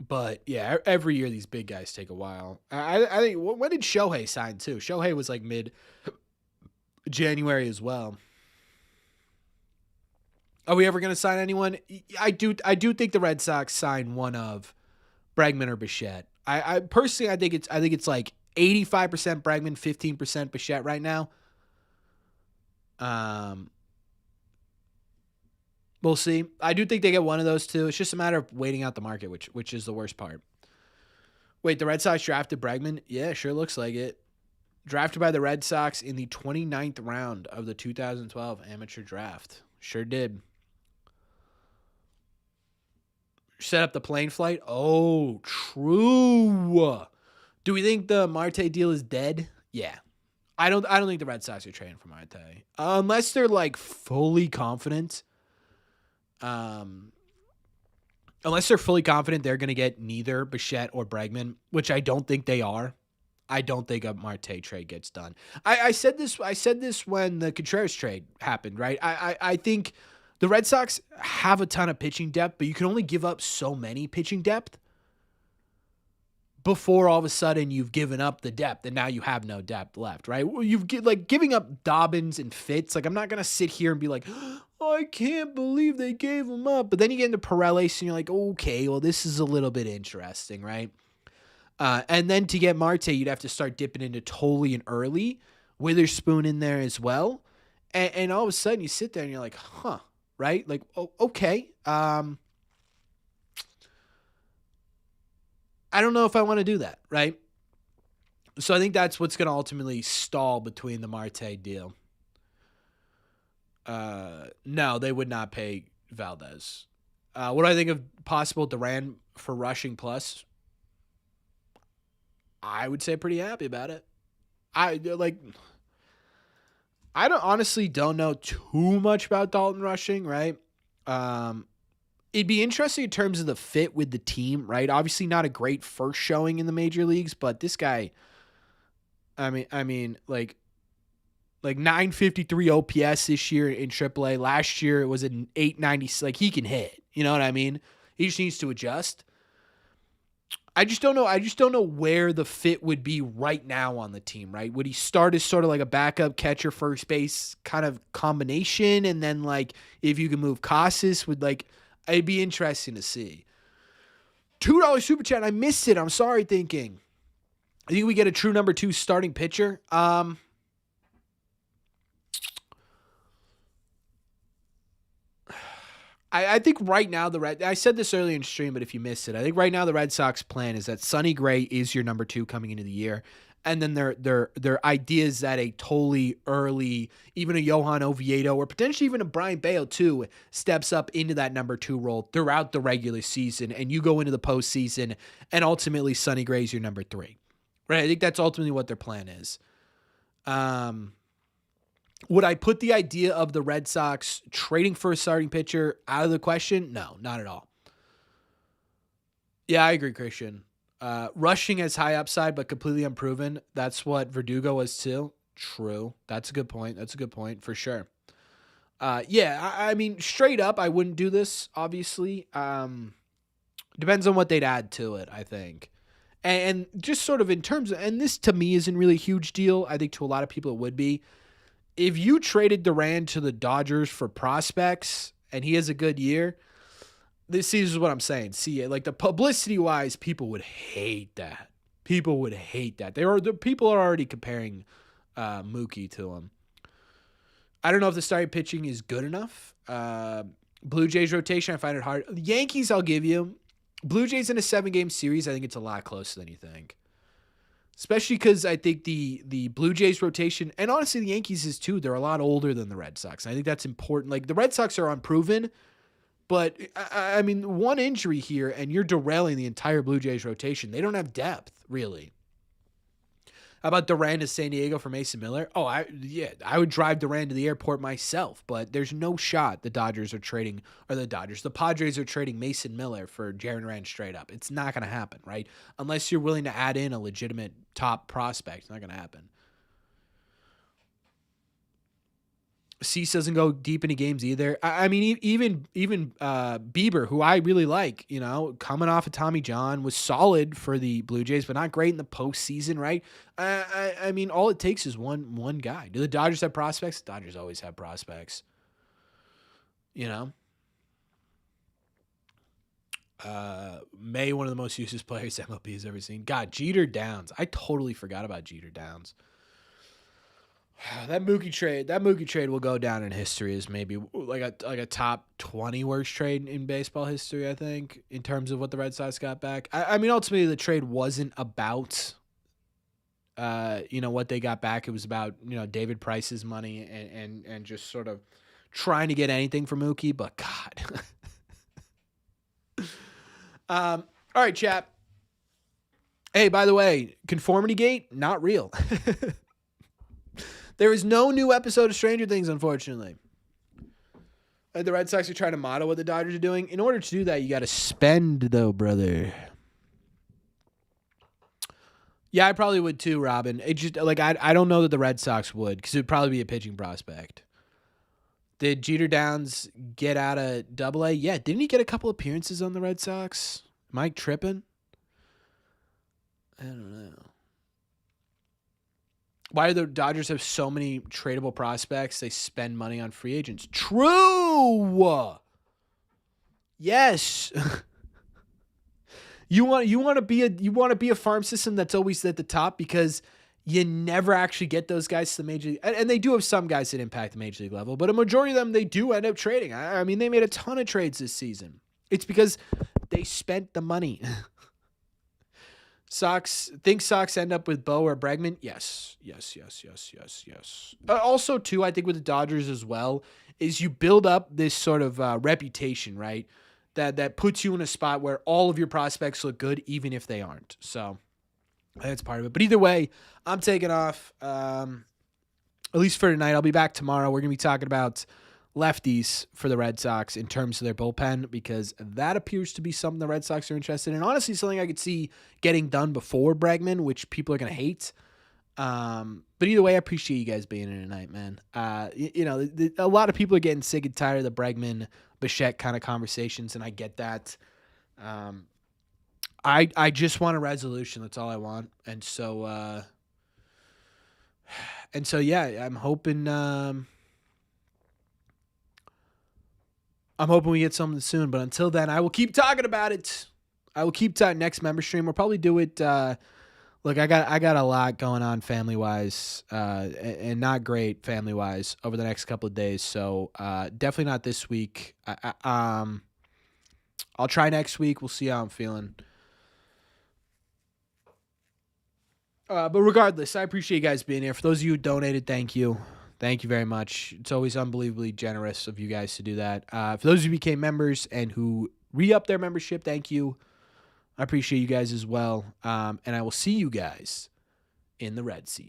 But yeah, every year these big guys take a while. I think when did Shohei sign too? Shohei was like mid-January as well. Are we ever going to sign anyone? I do think the Red Sox sign one of Bregman or Bichette. I personally I think it's like 85% Bregman, 15% Bichette right now. We'll see. I do think they get one of those two. It's just a matter of waiting out the market, which is the worst part. Wait, the Red Sox drafted Bregman? Yeah, sure looks like it. Drafted by the Red Sox in the 29th round of the 2012 amateur draft. Sure did. Set up the plane flight? Oh, true. Do we think the Marte deal is dead? Yeah. I don't think the Red Sox are trading for Marte. Unless they're like fully confident. Unless they're fully confident they're going to get neither Bichette or Bregman, which I don't think they are. I don't think a Marte trade gets done. I said this when the Contreras trade happened, right? I think the Red Sox have a ton of pitching depth, but you can only give up so many pitching depth before all of a sudden you've given up the depth and now you have no depth left, right? You've giving up Dobbins and Fitz. Like, I'm not going to sit here and be like, oh, I can't believe they gave him up. But then you get into Pareles and you're like, okay, well, this is a little bit interesting, right? And then to get Marte, you'd have to start dipping into Tolley and early, Witherspoon in there as well. And all of a sudden you sit there and you're like, huh, right? Like, oh, okay. I don't know if I want to do that, right? So I think that's what's going to ultimately stall between the Marte deal. No, they would not pay Valdez. What do I think of possible Durant for rushing plus? I would say pretty happy about it. I honestly don't know too much about Dalton rushing, right? It'd be interesting in terms of the fit with the team, right? Obviously not a great first showing in the major leagues, but this guy, I mean, like 953 OPS this year in AAA. Last year it was an 890. Like, he can hit. You know what I mean? He just needs to adjust. I just don't know where the fit would be right now on the team, right? Would he start as sort of like a backup catcher, first base kind of combination? And then, like, if you can move Casas, it'd be interesting to see. $2 super chat. I missed it. I'm sorry, thinking. I think we get a true number 2 starting pitcher. I think right now I said this earlier in stream, but if you missed it, I think right now the Red Sox plan is that Sonny Gray is your number 2 coming into the year. And then their ideas that a Tolley early, even a Johan Oviedo, or potentially even a Brian Bale too, steps up into that number 2 role throughout the regular season. And you go into the postseason and ultimately Sonny Gray is your number 3. Right? I think that's ultimately what their plan is. Would I put the idea of the Red Sox trading for a starting pitcher out of the question? No, not at all. Yeah, I agree, Christian. Rushing has high upside, but completely unproven. That's what Verdugo was too. True. That's a good point. That's a good point for sure. Yeah, I mean, straight up, I wouldn't do this, obviously. Depends on what they'd add to it, I think. And just sort of in terms of, and this to me isn't really a huge deal. I think to a lot of people it would be. If you traded Durant to the Dodgers for prospects and he has a good year, this is what I'm saying. See, like, the publicity-wise, people would hate that. People would hate that. People are already comparing Mookie to him. I don't know if the starting pitching is good enough. Blue Jays rotation, I find it hard. The Yankees, I'll give you. Blue Jays in a 7-game series, I think it's a lot closer than you think. Especially because I think the Blue Jays rotation, and honestly the Yankees is too, they're a lot older than the Red Sox. And I think that's important. Like, the Red Sox are unproven, but I mean, one injury here and you're derailing the entire Blue Jays rotation. They don't have depth, really. How about Durant to San Diego for Mason Miller? Oh, I would drive Durant to the airport myself, but there's no shot the Padres are trading Mason Miller for Jiren Durant straight up. It's not going to happen, right? Unless you're willing to add in a legitimate top prospect. It's not going to happen. Cease doesn't go deep into games either. I mean, even Bieber, who I really like, you know, coming off of Tommy John, was solid for the Blue Jays, but not great in the postseason, right? I mean, all it takes is one guy. Do the Dodgers have prospects? The Dodgers always have prospects. You know? May, one of the most useless players MLB has ever seen. God, Jeter Downs. I totally forgot about Jeter Downs. That Mookie trade will go down in history as maybe like a top 20 worst trade in baseball history, I think, in terms of what the Red Sox got back. I mean, ultimately the trade wasn't about what they got back. It was about, David Price's money and just sort of trying to get anything for Mookie, but God. All right, chap. Hey, by the way, Conformity Gate, not real. There is no new episode of Stranger Things, unfortunately. The Red Sox are trying to model what the Dodgers are doing. In order to do that, you got to spend, though, brother. Yeah, I probably would too, Robin. It just I don't know that the Red Sox would, because it would probably be a pitching prospect. Did Jeter Downs get out of Double-A? Yeah, didn't he get a couple appearances on the Red Sox? Mike tripping? I don't know. Why do the Dodgers have so many tradable prospects? They spend money on free agents. True. Yes. You want to be a farm system that's always at the top, because you never actually get those guys to the major league. And they do have some guys that impact the major league level, but a majority of them, they do end up trading. I mean, they made a ton of trades this season. It's because they spent the money. Sox end up with Bo or Bregman? Yes. Also, too, I think with the Dodgers as well, is you build up this sort of reputation, right? That puts you in a spot where all of your prospects look good, even if they aren't. So that's part of it. But either way, I'm taking off, at least for tonight. I'll be back tomorrow. We're going to be talking about lefties for the Red Sox in terms of their bullpen, because that appears to be something the Red Sox are interested in. Honestly, something I could see getting done before Bregman, which people are going to hate. But either way, I appreciate you guys being here tonight, man. A lot of people are getting sick and tired of the Bregman, Bichette kind of conversations, and I get that. I just want a resolution. That's all I want. And so yeah, I'm hoping we get something soon. But until then, I will keep talking about it. I will keep talking next member stream. We'll probably do it. Look, I got a lot going on family wise, and not great family wise over the next couple of days. So definitely not this week. I'll try next week. We'll see how I'm feeling. But regardless, I appreciate you guys being here. For those of you who donated, thank you. Thank you very much. It's always unbelievably generous of you guys to do that. For those who became members and who re-upped their membership, thank you. I appreciate you guys as well. And I will see you guys in the red season.